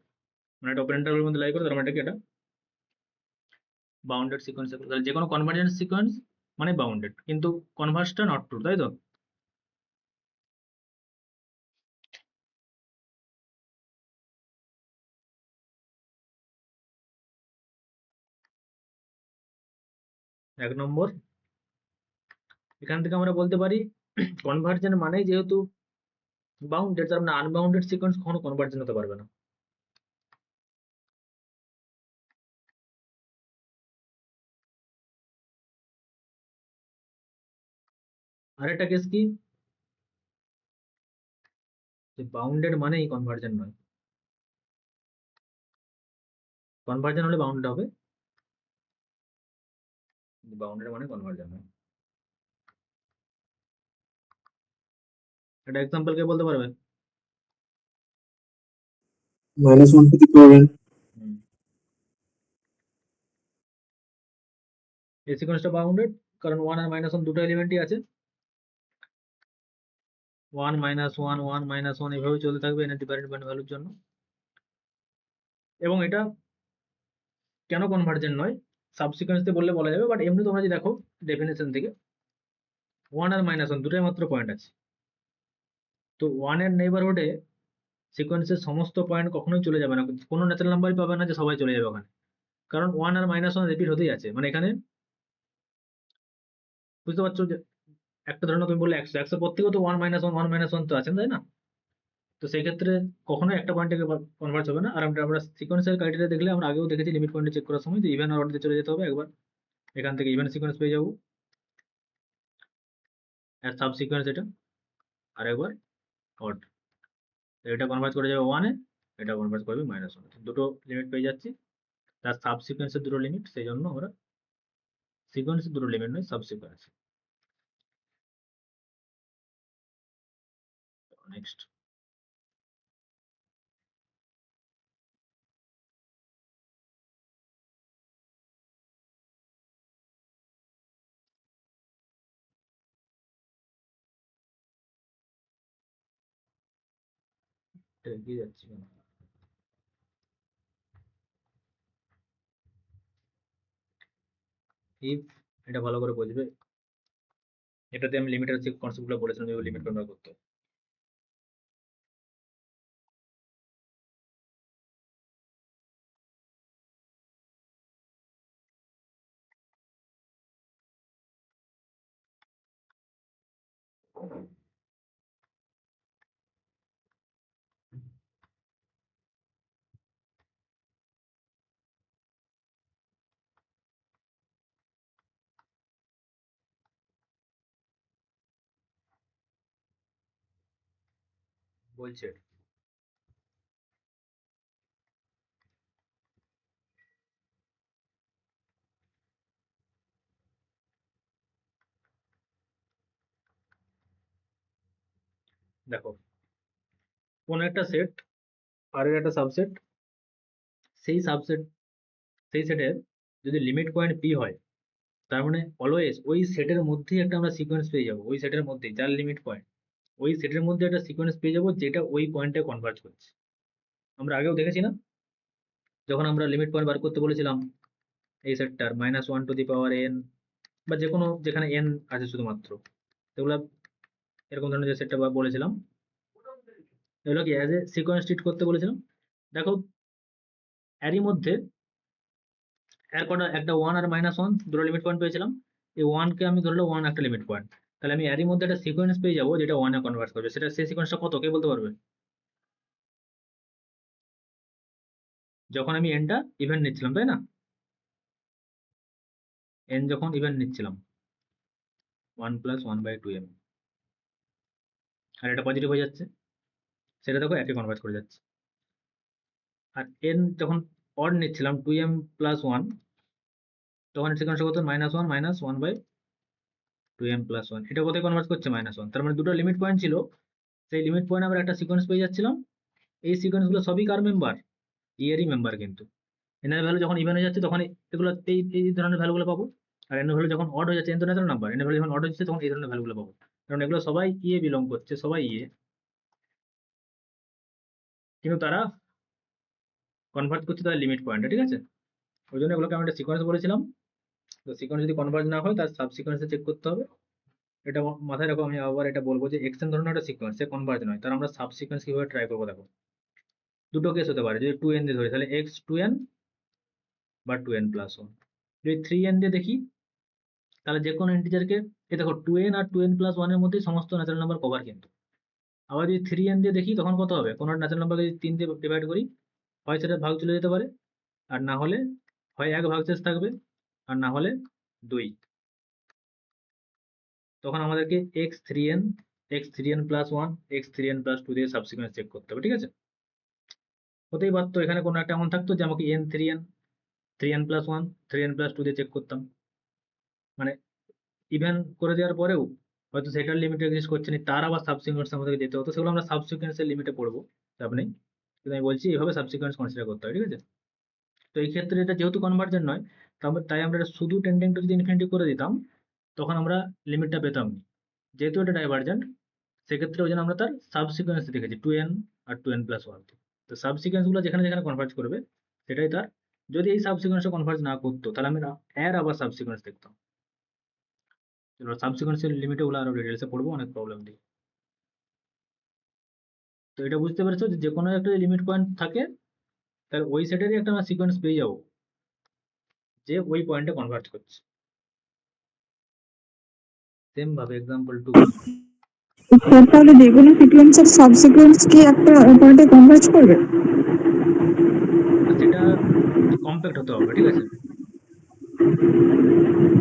মানে এটা ওপেন ইন্টারভ্যালের মধ্যে লাই করে, তার মানে এটা বাউন্ডেড সিকোয়েন্স। তাহলে যে কোনো কনভার্জেন্স সিকোয়েন্স মানে বাউন্ডেড, কিন্তু কনভার্সটা নট ট্রু, তাই তো? এক নম্বর, এখান থেকে আমরা বলতে পারি কনভার্জেন্ট মানে যেহেতু বাউন্ডেড, তার মানে আনবাউন্ডেড সিকোয়েন্স কখনো কনভার্জেন্ট হতে পারবে না। আরেকটা কেস কি, যে বাউন্ডেড মানেই কনভার্জেন্ট নয়, কনভার্জেন্ট হলে বাউন্ডেড হবে, বাউন্ডেড মানে কনভার্জেন্ট নয়। এটা এক্সাম্পল কে বলতে পারবে? -1 to the power n। হুম। এই সিকোয়েন্সটা বাউন্ডেড কারণ 1 আর -1 দুটো এলিমেন্টই আছে, 1 -1 1 -1 এইভাবে চলতে থাকবে এর ডিপেন্ডেন্ট ভ্যালুর জন্য। এবং এটা কেন কনভার্জেন্ট নয় সাবসিকোয়েন্সে বললে বলা যাবে, বাট এমনি তোমরা যদি দেখো ডেফিনেশন থেকে 1 আর -1 দুটোই মাত্র পয়েন্ট আছে, তো 1 এর নেইবারহুডে সিকোয়েন্সের সমস্ত পয়েন্ট কখনোই চলে যাবে না, কোনো ন্যাচারাল নাম্বারই পাবে না যে সবাই চলে যাবে ওখানে, কারণ 1 আর -1 রিপিট হতেই আছে। মানে এখানে বুঝতে পারছো যে একটা ধরনের তুমি বললে 100 পর থেকেও তো 1 -1 তো আছে, তাই না? তো সেই ক্ষেত্রে কখনোই একটা পয়েন্ট থেকে কনভার্জ হবে না। আর আমরা সিকোয়েন্সের ক্রাইটেরিয়া দেখলে আমরা আগেও দেখেছি লিমিট পয়েন্টে চেক করার সময়, যে ইভেন আর অড দিয়ে চলে যেতে হবে একবার, এখান থেকে ইভেন সিকোয়েন্স পেয়ে যাবো। অ্যাজ সাবসিকোয়েন্স এটা, আর একবার অড। এটা কনভার্ট করে যাবে 1 এ, এটা কনভার্ট করবে -1। দুটো লিমিট পেয়ে যাচ্ছি, তার সাবসিকোয়েন্সের দুটো লিমিট, সেই জন্য আমরা সিকোয়েন্সের দুটো লিমিট নয় সাবসিকোয়েন্স। নেক্সট এগিয়ে যাচ্ছি কেন? ইফ, এটা ভালো করে বুঝবে, এটাতে আমি লিমিটের যে কনসেপ্টগুলো বলেছিলাম যে লিমিট ব্যবহার করতে হয়। বলছে দেখো, কোন একটা সেট আর এর একটা সাবসেট, সেই সেটের যদি লিমিট পয়েন্ট পি হয়, তার মানে অলওয়েজ ওই সেটের মধ্যেই একটা আমরা সিকোয়েন্স পেয়ে যাবো, ওই সেটের মধ্যেই যার লিমিট পয়েন্ট, ওই সেটের মধ্যে একটা সিকোয়েন্স পেয়ে যাবো যেটা ওই পয়েন্টে কনভার্জ করছে। আমরা আগেও দেখেছি না, যখন আমরা লিমিট পয়েন্ট বার করতে বলেছিলাম এই সেটটার -1n, বা যে কোনো যেখানে n আছে শুধুমাত্র, সেগুলো এরকম ধরনের যে সেটটা বলেছিলাম, এগুলো কি অ্যাজ এ সিকোয়েন্স ট্রিট করতে বলেছিলাম। দেখো, এরই মধ্যে এর কটা একটা 1 আর -1 দুটো লিমিট পয়েন্ট পেয়েছিলাম। এই 1 কে আমি ধরলো 1 একটা লিমিট পয়েন্ট, তাহলে আমি এরই মধ্যে একটা সিকোয়েন্স পেয়ে যাবো যেটা 1 এ কনভার্ট করবে। সেটা সেই সিকোয়েন্সটা কত, কে বলতে পারবে? যখন আমি এনটা ইভেন নিচ্ছিলাম, তাই না? এন যখন ইভেন নিচ্ছিলাম 1 + 1/2m, আর এটা পজিটিভ হয়ে যাচ্ছে, সেটা দেখো একে কনভার্ট করে যাচ্ছে। আর এন যখন অড নিচ্ছিলাম 2m + 1, তখন সিকোয়েন্সটা কত? -1 - 1/2m + 1। এটা কোথায় কনভার্ট করছে? -1। তার মানে দুটো লিমিট পয়েন্ট ছিল, সেই লিমিট পয়েন্ট আমরা একটা সিকোয়েন্স পেয়ে যাচ্ছিলাম। এই সিকোয়েন্স গুলো সবই কার মেম্বার? এরই মেম্বার। কিন্তু এনের ভ্যালু যখন ইভেন হয়ে যাচ্ছে তখন এগুলো এই ধরনের ভ্যালুগুলো পাবো, আর এনের ভ্যালু যখন অড হয়ে যাচ্ছে, এন তো ন্যাচারাল নাম্বার, এনের ভ্যালু যখন অড হচ্ছে তখন এই ধরনের ভ্যালুগুলো পাবো, কারণ এগুলো সবাই ইয়ে বিলং করছে, সবাই ইয়ে, কিন্তু তারা কনভার্ট করছে তাদের লিমিট পয়েন্টে, ঠিক আছে? ওই জন্য এগুলোকে আমি একটা সিকোয়েন্স বলেছিলাম। তো সিকোয়েন্স যদি কনভার্জ না হয় তার সাব সিকোয়েন্সে চেক করতে হবে। এটা মাথায় রাখো। আমি আবার এটা বলবো যে এক্সএন ধরনের একটা সিকোয়েন্স, সে কনভার্জ নয়, তার আমরা সাব সিকোয়েন্স কিভাবে ট্রাই করবো দেখো। দুটো কেস হতে পারে, যদি 2n দিয়ে ধরি তাহলে x2n বা 2n + 1। যদি 3n দিয়ে দেখি তাহলে যে কোনো ইন্টিজারকে, এই দেখো 2n আর 2n + 1 এর মধ্যে সমস্ত ন্যাচারাল নাম্বার কভার কিন্তু। আবার যদি 3n দিয়ে দেখি তখন কত হবে? কোনো ন্যাচারাল নাম্বারকে যদি 3 দিয়ে ডিভাইড করি, হয় সেটা ভাগ চলে যেতে পারে, আর না হলে হয় 1 ভাগশেষ থাকবে, আর না হলে 2। তখন আমাদেরকে x3n + 1 x3n + 2 দিয়ে সাবসিকোয়েন্স চেক করতে হবে, ঠিক আছে? হতেই পারতো এখানে কোনো একটা এমন থাকতো যে আমাকে n3n + 1 3n + 2 দিয়ে চেক করতাম, মানে ইভেন করে দেওয়ার পরেও হয়তো সেটার লিমিট এক্সিস্ট করছে না, তার আবার সাবসিকোয়েন্স আমাদেরকে যেতে হতো, সেগুলো আমরা সাবসিকোয়েন্সের লিমিটে পড়বো, চাপ নেই। কিন্তু আমি বলছি এইভাবে সাবসিকোয়েন্স কনসিডার করতে হয়, ঠিক আছে? তো এই ক্ষেত্রে এটা যেহেতু কনভার্জেন্ট নয়, তাই আমরা এটা শুধু টেন্ডিং টু যদি ইনফিনিটি করে দিতাম, তখন আমরা লিমিটটা পেতাম না। যেহেতু এটা ডাইভার্জেন্ট, সেক্ষেত্রে ওই জন্য আমরা তার সাবসিকোয়েন্স দেখেছি 2n আর 2n + 1। তো সাবসিকোয়েন্স গুলো যেখানে যেখানে কনভার্জ করবে সেটাই তার। যদি এই সাবসিকোয়েন্সটা কনভার্জ না করতো তাহলে আমি এর আবার সাবসিকোয়েন্স দেখতাম। এবার সাবসিকোয়েন্সের লিমিটে ওগুলো আরো ডিটেলসে পড়বো, অনেক প্রবলেম দিই। তো এটা বুঝতে পেরেছো যে কোনো একটা লিমিট পয়েন্ট থাকে, তাহলে ওই সেটেরই একটা আমরা সিকোয়েন্স পেয়ে যাবো যে ওই পয়েন্টে কনভার্জ করছে। সেম ভাবে এক্সাম্পল 2, তাহলে যেকোনো সিকোয়েন্সের সাবসিকোয়েন্স কি একটা পয়েন্টে কনভার্জ করবে? সেটা কম্প্যাক্ট হতে হবে, ঠিক আছে?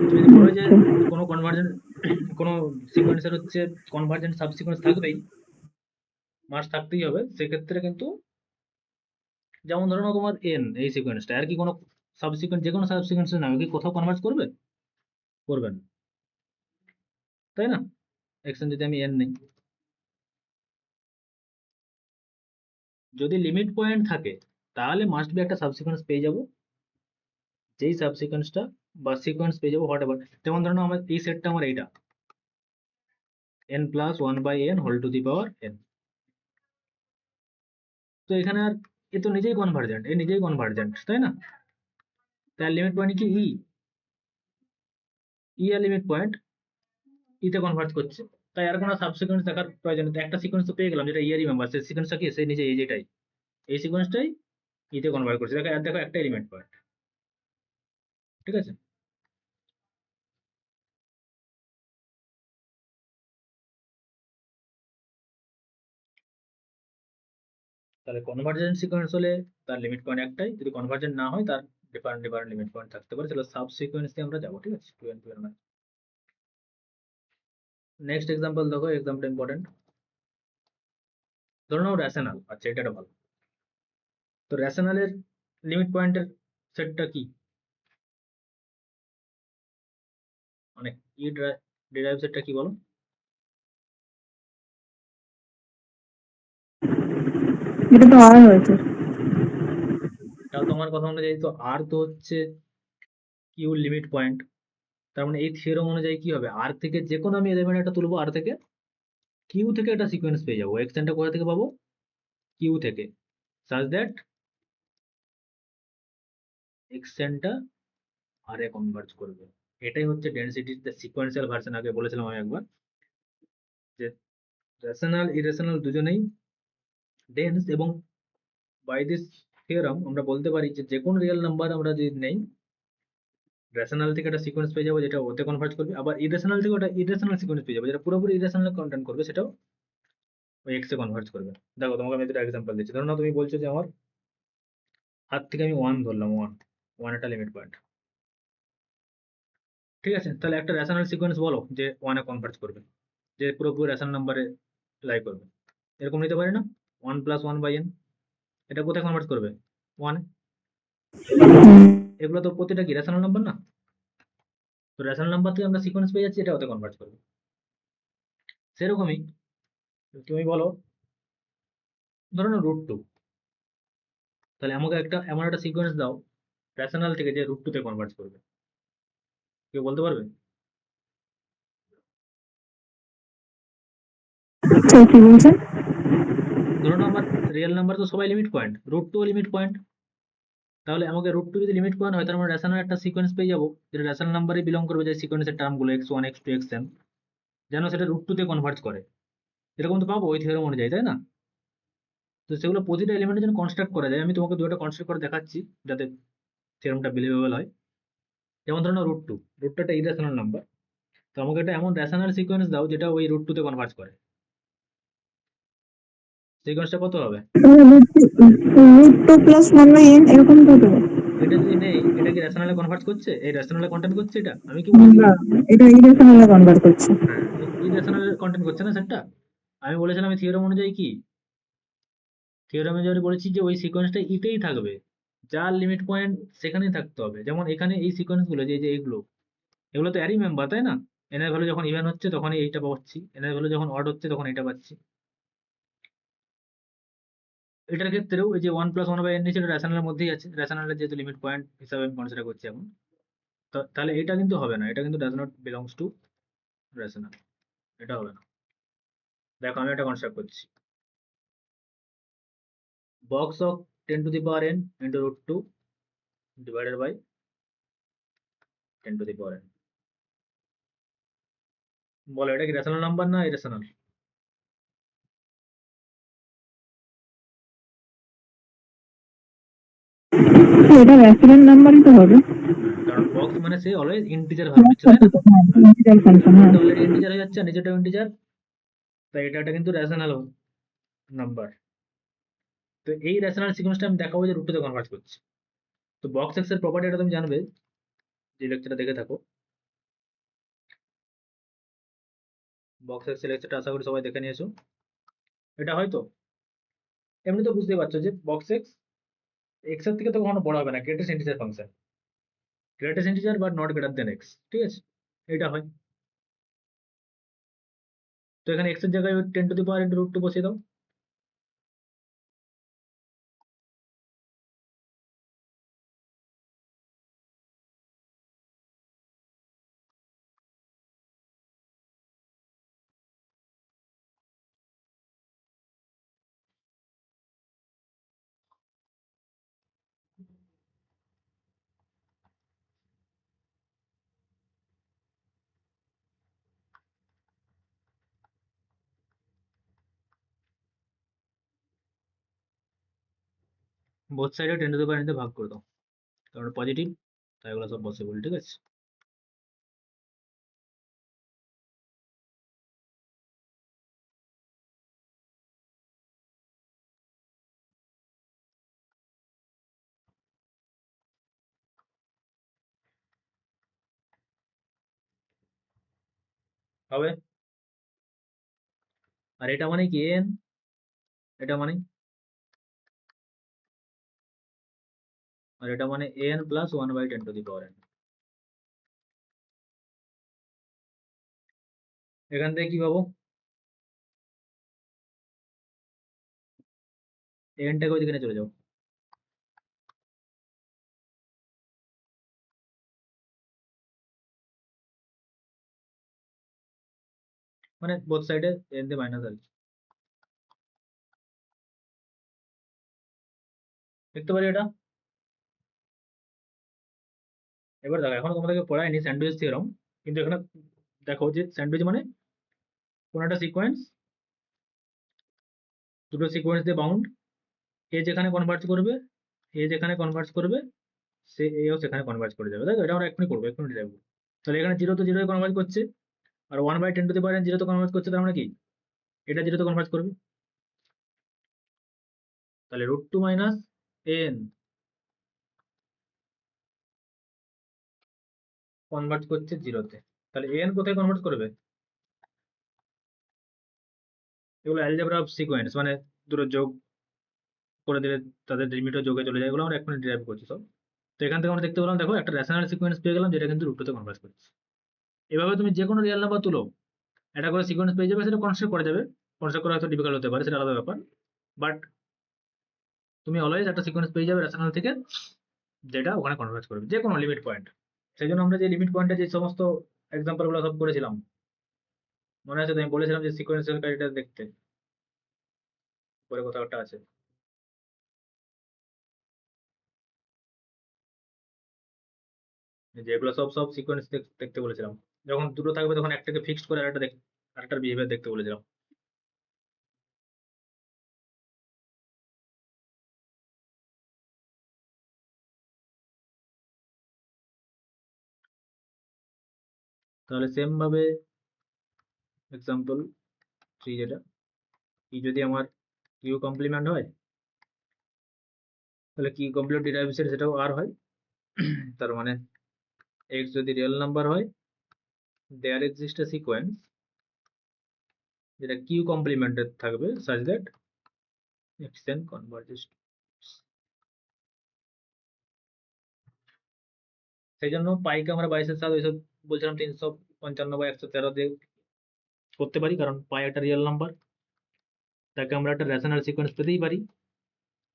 তুমি যদি বলো যে কোনো কোনো সিকোয়েন্সের হচ্ছে কনভার্জেন্ট সাবসিকোয়েন্স থাকবেই, মাস থাকতেই হবে। সেক্ষেত্রে কিন্তু যেমন ধরো না তোমার এন এই সিকোয়েন্সটা, আর কি কোনো সাবসিকোয়েন্স, যে কোনো সাবসিকোয়েন্সের নামে কি কোথাও কনভার্জ করবে? করবে না, তাই না? এক্সেন যদি আমি এন নেই, যদি লিমিট পয়েন্ট থাকে তাহলে মাস্ট বি একটা সাবসিকোয়েন্স পেয়ে যাবো, যেই সাবসিকোয়েন্সটা বা সিকোয়েন্স পেয়ে যাবো হোয়াট এভার। যেমন ধরো না আমার এই সেটটা আমার এইটা n plus one by n whole to the power n। তো এখানে আর এ তো নিজেই কনভার্জেন্ট, এ নিজেই কনভার্জেন্ট, তাই না? তার লিমিট পয়েন্ট কি ই এর লিমিট পয়েন্ট ইতে কনভার্ট করছে, তাই আর কোনো সাবসিকোয়েন্স দেখার প্রয়োজন নেই। তো একটা সিকোয়েন্স তো পেয়ে গেলাম যেটা ইয়ারই মেম্বার, সেই সিকোয়েন্সটা কি সেই নিজে এই যেটাই এই সিকোয়েন্সটাই ইতে কনভার্ট করছে। দেখো আর দেখো একটা এলিমেন্ট পয়েন্ট, ঠিক আছে? তাহলে কনভার্জেন্ট সিকোয়েন্স হলে তার লিমিট পয়েন্ট একটাই, যদি কনভার্জেন্ট না হয় তার ডিফারেন্ট ডিফারেন্ট লিমিট পয়েন্ট থাকতে পারে। তাহলে সাবসিকোয়েন্স দিয়ে আমরা যাবো, ঠিক আছে? 2 and 2 এর মান। নেক্সট এক্সাম্পল দেখো, এক্সাম্পল ইম্পর্টেন্ট। ধরো নাও রেশনাল, আচ্ছা এটা একটা ভালো। তো রেশনালের লিমিট পয়েন্টের সেটটা কি, মানে ই ডিরাইভ সেটটা কি বলো? এটা তো আর হয়েছে। তাহলে তোমার কথা অনুযায়ী তো আর তো হচ্ছে কিউ লিমিট পয়েন্ট, তার মানে এই থিওরেম অনুযায়ী কি হবে, আর থেকে যে কোনো আমি এলিমেন্ট একটা তুলবো, আর থেকে কিউ থেকে একটা সিকোয়েন্স পেয়ে যাবো। এক্সটেন্টটা কোথা থেকে পাবো? কিউ থেকে, such that এক্সটেন্টটা R A converge করবে। এটাই হচ্ছে ডেনসিটির সিকোয়েন্সিয়াল ভার্সন। আগে বলেছিলাম আমি একবার যে রেশনাল ইরেশনাল দুজনেই ডেন্স, এবং বাই দিস থিওরাম আমরা বলতে পারি যে যে কোনো রিয়েল নাম্বার আমরা যদি নেই, রেশনাল থেকে একটা সিকোয়েন্স পেয়ে যাবো যেটা ওতে কনভার্ট করবে, আবার ইরেশনাল থেকে ওটা ইরেশনাল সিকোয়েন্স পেয়ে যাবো যেটা পুরোপুরি ইরেশনাল কন্টেন্ট করবে, সেটাও ওই এক্স এ কনভার্ট করবে। দেখো তোমাকে আমি দুটো এক্সাম্পল দিচ্ছি। ধরো না তুমি বলছো যে আমার হাত থেকে আমি ওয়ান ধরলাম, ওয়ান একটা লিমিট পয়েন্ট, ঠিক আছে? তাহলে একটা রেশনাল সিকোয়েন্স বলো যে ওয়ানে কনভার্ট করবে, যে পুরোপুরি রেশনাল নাম্বারে লাই করবে। এরকম নিতে পারি না, one plus one by n, এটা কোথায় কনভার্ট করবে? ওয়ানে। এগুলো তো প্রতিটা কি রেশনাল নাম্বার না? তো রেশনাল নাম্বার থেকে আমরা সিকোয়েন্স পেয়ে যাচ্ছি, এটা ওতে কনভার্ট করবে। সেরকমই তুমি বলো ধরো না √2, তাহলে আমাকে একটা এমন একটা সিকোয়েন্স দাও রেশনাল থেকে যে √2 তে কনভার্ট করবে, কেউ বলতে পারবে? স্যার কি বলছেন? ধরো না আমার রিয়েল নাম্বার তো সবাই লিমিট পয়েন্ট, √2 লিমিট পয়েন্ট, তাহলে আমাকে √2 যদি লিমিট পয়েন্ট হয় তার মানে রেশনাল একটা সিকোয়েন্স পেয়ে যাবো যেটা রেশনাল নাম্বারে বিলং করবে, যে সিকোয়েন্সের টার্মগুলো x1 x2 xn, যেন সেটা √2 তে কনভার্ট করে। এরকম তো পাবো ওই থিওরেম অনুযায়ী, তাই না? তো সেগুলো প্রতিটা এলিমেন্টের জন্য কনস্ট্রাক্ট করা যায়। আমি তোমাকে দুটো কনস্ট্রাক্ট করে দেখাচ্ছি যাতে থিওরেমটা বিলিভেবল হয়। যেমন ধরো না √2 একটা ইরেশনাল নাম্বার, তো আমাকে একটা এমন রেশনাল সিকোয়েন্স দাও যেটা ওই √2 তে কনভার্ট করে। সিকোয়েন্সটা কত হবে? √2 প্লাস 1/n এরকম কত? এটা যদি নেই, এটা কি রেশনালে কনভার্ট করছে? এই রেশনালে কন্টেন্ট করছে এটা? আমি কি বলেছি? না, এটা ইরেশনালে কনভার্ট করছে। হ্যাঁ, ইরেশনালে কন্টেন্ট করছে না সেটটা। আমি বলেছিলাম আমি থিওরেম অনুযায়ী কি, থিওরেম অনুযায়ী বলেছি যে ওই সিকোয়েন্সটা ইতেই থাকবে, যার লিমিট পয়েন্ট সেখানেই থাকতে হবে। যেমন এখানে এই সিকোয়েন্স গুলো যে এগুলো, এগুলো তো এরই মেম্বার, তাই না? এন এর ভ্যালু যখন ইভেন হচ্ছে তখনই এইটা পাচ্ছি, এন এর ভ্যালু যখন অড হচ্ছে তখন এটা পাচ্ছি। এটার ক্ষেত্রেও এই যে one plus one by n নিচে রেশনালের মধ্যেই আছে, রেশনালের যেহেতু লিমিট পয়েন্ট হিসাবে আমি কনসিডার করছি এখন। তাহলে এটা কিন্তু হবে না, এটা কিন্তু does not belongs to rational, এটা হবে না। দেখো আমি এটা কনস্ট্রাক্ট করছি, box of 10 to the power n into √2 divided by 10 to the power n। বলো এটা কি রেশনাল নাম্বার না ইরেশনাল? তো এটা রেফারেন্স নাম্বারই তো হবে। কারণ বক্স মানে সে অলওয়েজ ইন্টিজার ভ্যালু নিচ্ছে, তাই না? ইন্টিজার ফাংশন, হ্যাঁ। এটা অলরেডি ইন্টিজার হয়ে যাচ্ছে আর নিচেটাও ইন্টিজার, তাই এটা কিন্তু রেশনাল নাম্বার। তো এই রেশনাল সিকোয়েন্সটা আমি দেখাবো যে √2 তে কনভার্ট করছি। তো বক্স এক্স এর প্রপার্টি এটা তুমি জানবে যে লেকচারটা দেখে থাকো। বক্স এক্সেল এক্সেট্রা আশা করি সবাই দেখে নিয়েছো। এটা হয়তো এমনি তো বুঝতেই পারছো যে বক্স এক্স এক্স এর থেকে তো কখনো বড় হবে না, greatest integer function, greatest integer but not greater than x, ঠিক আছে, এটা হয়। তো এখানে এক্স এর জায়গায় 10 into √2 বসিয়ে দাও। বোথ সাইডে 10 ভাগ করে দাও, কারণ পজিটিভ, তাই এগুলো সব পসিবল, ঠিক আছে। হবে, আর এটা মানে কি এন, এটা মানে, আর এটা মানে এন প্লাস 1/10 এখান থেকে কি পাবো, এনটাকে ওইদিকে চলে যাও, মানে বোথ সাইডে এন দিয়ে মাইনাস আর কি। দেখতে পারি এটা। এবার দেখো, এখন তোমাদেরকে পড়ায়নি স্যান্ডউইচ থিওরাম, কিন্তু এখানে দেখো যে স্যান্ডউইচ মানে কোন একটা সিকোয়েন্স, দুটো সিকোয়েন্স দিয়ে বাউন্ড, এ যেখানে কনভার্জ করবে, এ যেখানে কনভার্জ করবে, সে এও সেখানে কনভার্জ করে যাবে, তাই তো? এটা আমরা এক্ষুনি করবো, এক্ষুনি যাবো। তাহলে এখানে 0 তো 0 কনভার্জ করছে, আর 1/10 জিরো তো কনভার্জ করছে, তার মানে কি এটা 0 তে কনভার্জ করবে। তাহলে √2 মাইনাস এন কনভার্ট করছে 0 তে, তাহলে এন কোথায় কনভার্ট করবে? এগুলো অ্যালজেব্রা অফ সিকোয়েন্স, মানে দুটো যোগ করে দিলে তাদের লিমিটও যোগে চলে যায়, এগুলো আমরা এক্ষুনি ডিরাইভ করছি সব। তো এখান থেকে আমরা দেখতে পেলাম, দেখো একটা রেশনাল সিকোয়েন্স পেয়ে গেলাম, যেটা কিন্তু √2 তে কনভার্ট করছে। এভাবে তুমি যে কোনো রিয়েল নাম্বার তুলো, একটা করে সিকোয়েন্স পেয়ে যাবে, সেটা কনস্ট্রাক্ট করা যাবে, কনস্ট্রাক্ট করা হয়তো ডিফিকাল্ট হতে পারে, সেটা আলাদা ব্যাপার, বাট তুমি অলওয়েজ একটা সিকোয়েন্স পেয়ে যাবে রেশনাল থেকে, যেটা ওখানে কনভার্ট করবে যে কোনো লিমিট পয়েন্ট। সেই জন্য আমরা যে লিমিট পয়েন্টে যে সমস্ত এক্সাম্পল গুলো সব করেছিলাম, মনে আছে তো? আমি বলেছিলাম যে সিকোয়েন্সিয়াল কারিটা দেখতে, পরে কোথাও একটা আছে, যেগুলো সব সব সিকোয়েন্স দেখতে বলেছিলাম। যখন দুটো থাকবে তখন একটাকে ফিক্সড করে আরেকটার বিহেভিয়ার দেখতে বলেছিলাম। তাহলে সেম ভাবে এক্সাম্পল 3 যেটা, কি যদি আমার কিউ কমপ্লিমেন্ট হয়, তাহলে কি কমপ্লিট ডিরাইভেশন সেটাও আর হয়। তার মানে এক্স যদি রিয়েল নাম্বার হয়, দেয়ার এক্সিস্ট এ সিকোয়েন্স যেটা কিউ কমপ্লিমেন্টেড থাকবে সাচ দ্যাট এক্স এন কনভার্জেস। সেই জন্য পাইকে আমরা 22-7 ওইসব বলছিলাম 355/113 দিয়ে করতে পারি, কারণ পাই একটা রিয়েল নাম্বার, তাকে আমরা একটা রেশনাল সিকোয়েন্স পেতেই পারি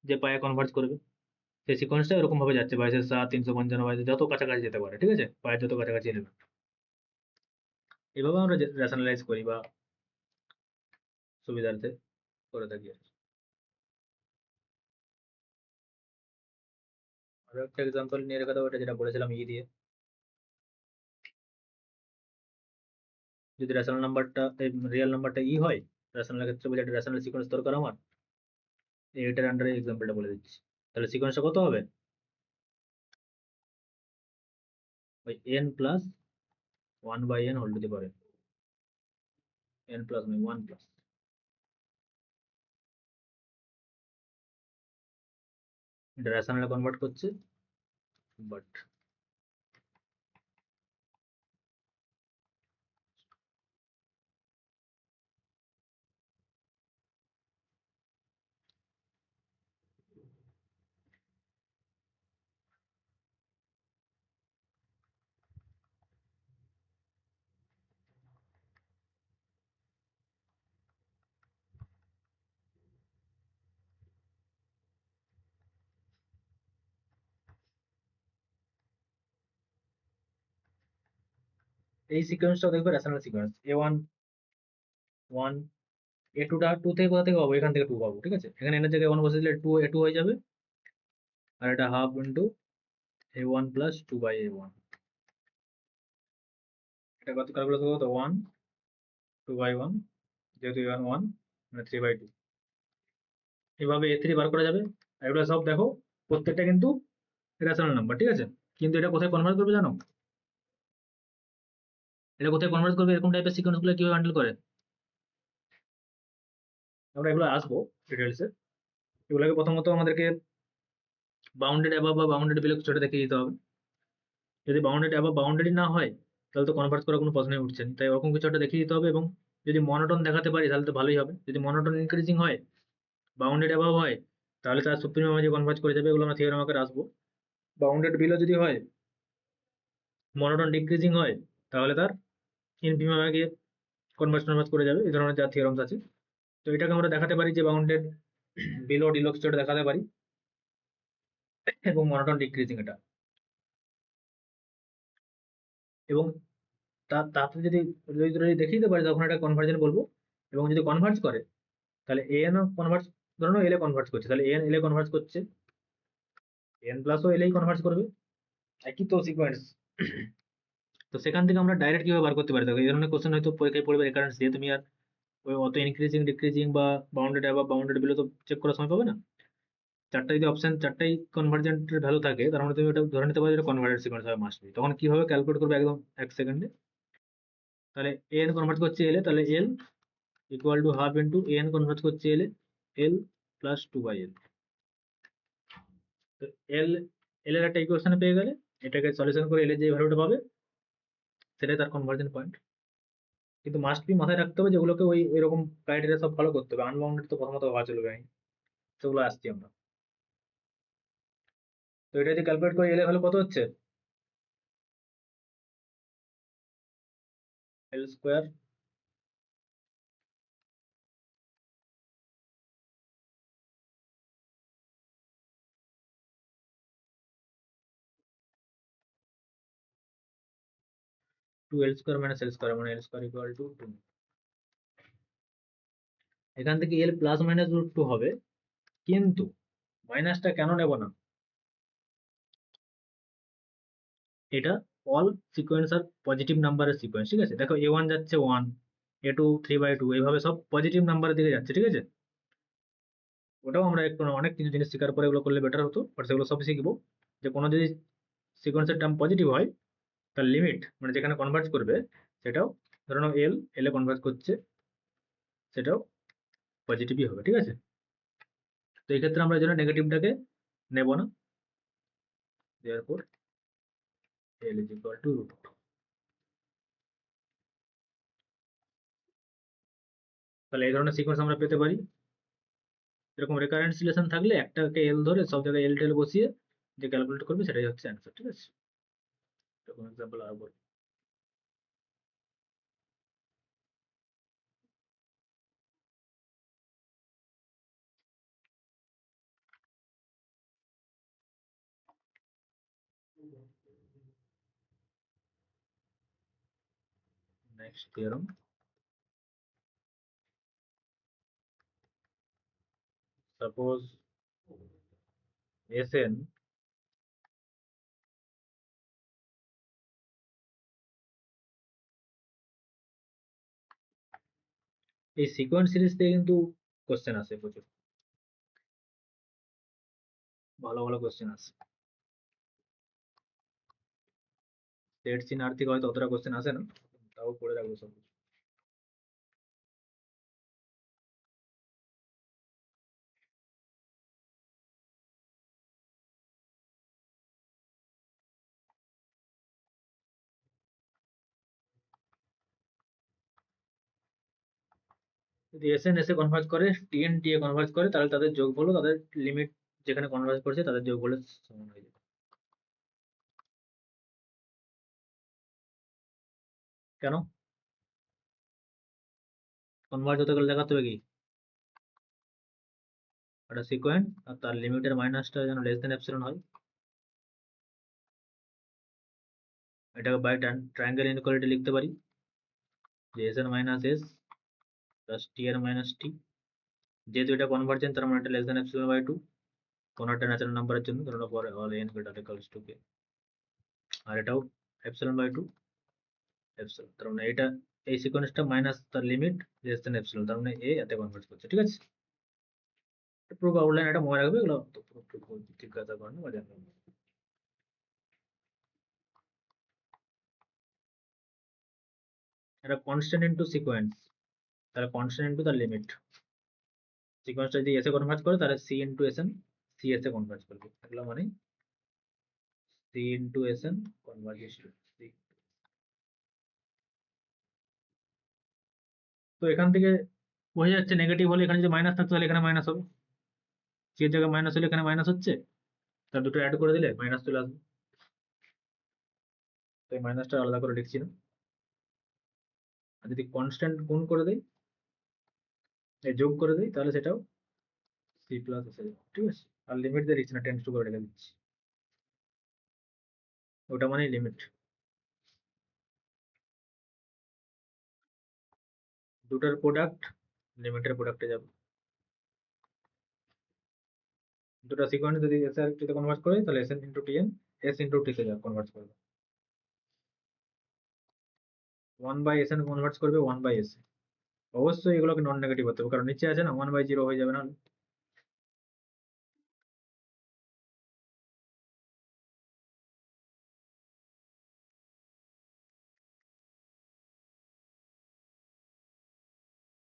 যে পায়ে কনভার্জ করবে। সেই সিকোয়েন্সটা এরকম ভাবে যাচ্ছে 22-7, 355, যত কাছাকাছি যেতে পারে, ঠিক আছে, পায়ের যত কাছাকাছি নেবে, এভাবে আমরা রেশনালাইজ করি বা সুবিধার্থে করে থাকি আর কি। আরো একটা এক্সাম্পল নিয়ে রেখে দাও, এটা যেটা বলেছিলাম ই দিয়ে, যদি রেশনাল নাম্বারটা রিয়েল নাম্বারটা ই হয়, রেশনাল ক্ষেত্রে বলে একটা রেশনাল সিকোয়েন্স দরকার আমার, এটার আন্ডারে এক্সাম্পলটা বলে দিচ্ছি। তাহলে সিকোয়েন্সটা কত হবে? ওই n plus 1/n whole to the power n plus মানে 1 প্লাস, এটা রেশনালে কনভার্ট করছে, বাট এই সিকোয়েন্সটা দেখবে রেশনাল সিকোয়েন্স a1 1 a2টা 2 থেকে কোথা থেকে পাবো, এখান থেকে 2 পাবো, ঠিক আছে। এখানে n এর জায়গায় 1 বসে দিলে 2 a2 হয়ে যাবে, আর এটা half into a1 plus 2 by a1, এটা কত ক্যালকুলেট করবো তো 1 2 বাই 1, যেহেতু a1 1 মানে 3 বাই 2, এভাবে a3 বার করা যাবে। আর এগুলো সব দেখো প্রত্যেকটা কিন্তু রেশনাল নাম্বার, ঠিক আছে। কিন্তু এটা কোথায় কনভার্ট করবে জানো, এটা কোথায় কনভার্ট করবে, এরকম টাইপের সিকোয়েন্স গুলো কিভাবে হ্যান্ডেল করে, আমরা এগুলো আসবো ডিটেলসে। এগুলোকে প্রথমত আমাদেরকে বাউন্ডেড অ্যাবাভ বা বাউন্ডেড বিলো কিছুটা দেখিয়ে দিতে হবে। যদি বাউন্ডেড অ্যাবাভ বাউন্ডেডই না হয় তাহলে তো কনভার্ট করার কোনো প্রশ্নই উঠছে না, তাই ওরকম কিছু একটা দেখিয়ে দিতে হবে। এবং যদি মনোটোন দেখাতে পারি তাহলে তো ভালোই হবে। যদি মনোটোন ইনক্রিজিং হয়, বাউন্ডেড অ্যাবাভ হয়, তাহলে তার সুপ্রিম মাঝে কনভার্ট করে যাবে, এগুলো আমরা থিওরাম আকারে আসবো। বাউন্ডেড বিলো যদি হয়, মনোটোন ডিক্রিজিং হয়, তাহলে তার ইনফিমাম আগে কনভার্ট করে যাবে, এই ধরনের যা থিওরামস আছে। তো এটাকে আমরা দেখাতে পারি যে বাউন্ডেড বিলো ডিলক্স যেটা দেখাতে পারি, এবং মনোটোন ডিক্রিজিং এটা। এবং তারপরে যদি দেখিয়ে দিতে পারি তখন এটা কনভার্জেন্ট বলবো। এবং যদি কনভার্জ করে তাহলে এন ও কনভার্জ, ধরো এল এ কনভার্জ করছে, তাহলে এন এল এ কনভার্জ করছে, এন প্লাস ও এল এই কনভার্জ করবে, একই তো সিকোয়েন্স। তো সেখান থেকে আমরা ডাইরেক্ট কিভাবে বার করতে পারি, দেখো এই ধরনের কোশ্চেন হয়তো পরীক্ষায় পড়বে রেকারেন্স দিয়ে, তুমি আর ওই অত ইনক্রিজিং ডিক্রিজিং বা বাউন্ডেড অ্যাবাভ বাউন্ডেড বিলো তো চেক করার সময় পাবে না। চারটা যদি অপশন চারটাই কনভার্জেন্টের ভ্যালু থাকে, তার মানে তুমি ওটা ধরে নিতে পারো এটা কনভার্টেড সিকোয়েন্স হবে মাস্ট বি। তখন কিভাবে ক্যালকুলেট করবে একদম 1 সেকেন্ডে, তাহলে এন কনভার্ট করছে এল এ, তাহলে L equal to half into N convert করছে L A, L plus 2 by এল। তো এল এল এর একটা ইকুয়েশনে পেয়ে গেলে এটাকে সলিউশন করে এল এর যে ভ্যালুটা পাবে সেটাই তার কনভার্জেন্ট পয়েন্ট। কিন্তু মাস্ট বি মাথায় রাখতে হবে যেগুলোকে ওই এরকম ক্রাইটেরিয়া সব ফলো করতে হবে, আনবাউন্ডেড তো প্রথমত হওয়া চলবে না, সেগুলো আসছি আমরা। তো এটা যদি ক্যালকুলেট করি এল এর ভ্যালু কত হচ্ছে, এল স্কোয়ার 2 এল স্কোয়ার মাইনাস এল স্কোয়ার, মানে এল স্কোয়ার ইকুয়াল টু 2। এখান থেকে এল প্লাস মাইনাস রুট 2 হবে, কিন্তু মাইনাসটা কেন নেব না, এটা অল সিকোয়েন্স আর পজিটিভ নাম্বারের সিকোয়েন্স, ঠিক আছে। দেখো a1 যাচ্ছে 1, a2 3 বাই 2, এইভাবে সব পজিটিভ নাম্বারের দিকে যাচ্ছে, ঠিক আছে। ওটাও আমরা একটু অনেক কিছু জিনিস শেখার পরে এগুলো করলে বেটার হতো, বাট সেগুলো সব শিখবো। যে কোনো যদি সিকোয়েন্সের টার্ম পজিটিভ হয় তার লিমিট মানে যেখানে কনভার্জ করবে সেটাও, ধরে নাও এল এল এ কনভার্জ করছে, সেটাও পজিটিভই হবে, ঠিক আছে। তো এই ক্ষেত্রে আমরা এই জন্য নেগেটিভটাকে নেব না, therefore l is equal to root 2। তাহলে এই ধরনের সিকোয়েন্স আমরা পেতে পারি। এরকম রেকারেন্ট রিলেশন থাকলে একটাকে এল ধরে সব জায়গায় এল টেল বসিয়ে যে ক্যালকুলেট করবে সেটাই হচ্ছে অ্যান্সার, ঠিক আছে। এরকম এক্সাম্পল আর বলি। নেক্সট থিওরেম, সাপোজ Sn এই সিকোয়েন্স সিরিজ থেকে কিন্তু কোশ্চেন আসে প্রচুর, ভালো ভালো কোশ্চেন আসে। সেট সিন আর থেকে হয়তো অতটা কোশ্চেন আসে না, তাও পড়ে রাখবো সব কিছু। যদি Sn এসে কনভার্জ করে, Tn টি এ কনভার্জ করে, তাহলে তাদের যোগফল ও তাদের লিমিট যেখানে কনভার্জ করছে তাদের যোগফলের সমান হয়ে যাবে। কেন কনভার্জ হতে গেলে দেখাতে হবে কি, একটা সিকোয়েন্স আর তার লিমিটের মাইনাসটা যেন লেস দেন এপসিলন হয়। এটাকে বাই ট্রায়াঙ্গেল ইনইকুয়ালিটি লিখতে পারি যে এসএন মাইনাস এস প্লাস টি এর মাইনাস টি। যেহেতু এটা কনভার্জেন্ট তার মানে এটা লেস দ্যান এপসিলন বাই 2 কোনো একটা ন্যাচারাল নাম্বারের জন্য, ধরুন পরে all N greater equals to K, আর এটাও এপসিলন বাই 2 এপসিলন, তার মানে এটা এই সিকোয়েন্সটা মাইনাস তার লিমিট লেস দ্যান এপসিলন, তার মানে এ এতে কনভার্ট করছে। ঠিক আছে, প্রুফ আউটলাইন এটা মনে রাখবে, এগুলো তো জিজ্ঞাসা করেন বা জানবেন। এটা কনস্ট্যান্ট ইনটু সিকোয়েন্স, তাহলে কনস্ট্যান্ট ইনটু তার লিমিট। সিকোয়েন্সটা যদি এসে কনভার্ট করে তাহলে সি ইনটু এসএন সি এসে কনভার্ট করবে, এগুলো মানে সি ইনটু এসএন কনভার্জেশন সি। তো এখান থেকে বোঝা যাচ্ছে নেগেটিভ হলে এখানে যদি মাইনাস থাকতো তাহলে এখানে মাইনাস হবে, সি এর জায়গায় মাইনাস হলে এখানে মাইনাস হচ্ছে, তার দুটো অ্যাড করে দিলে মাইনাস চলে আসবে। তো এই মাইনাসটা আলাদা করে লিখছি না। আর যদি কনস্ট্যান্ট গুণ করে দেই, যোগ করে দেই, তাহলে সেটাও সি প্লাস এসে যাবে। ঠিক আছে, আর লিমিট দিয়ে লিখছি না, টেন্স টু করে রেখে দিচ্ছি, ওটা মানে লিমিট। দুটার প্রোডাক্ট লিমিটের প্রোডাক্টে যাবে। দুটো সিকোয়েন্স যদি এস আর টিতে কনভার্ট করে তাহলে S N into T N S into টি তে কনভার্ট করবে। 1 বাই এস এন কনভার্ট করবে 1 বাই এস। অবশ্যই এগুলোকে নন নেগেটিভ হতে হবে, কারণ নিচে আছে না 1 বাই 0 হয়ে যাবে না।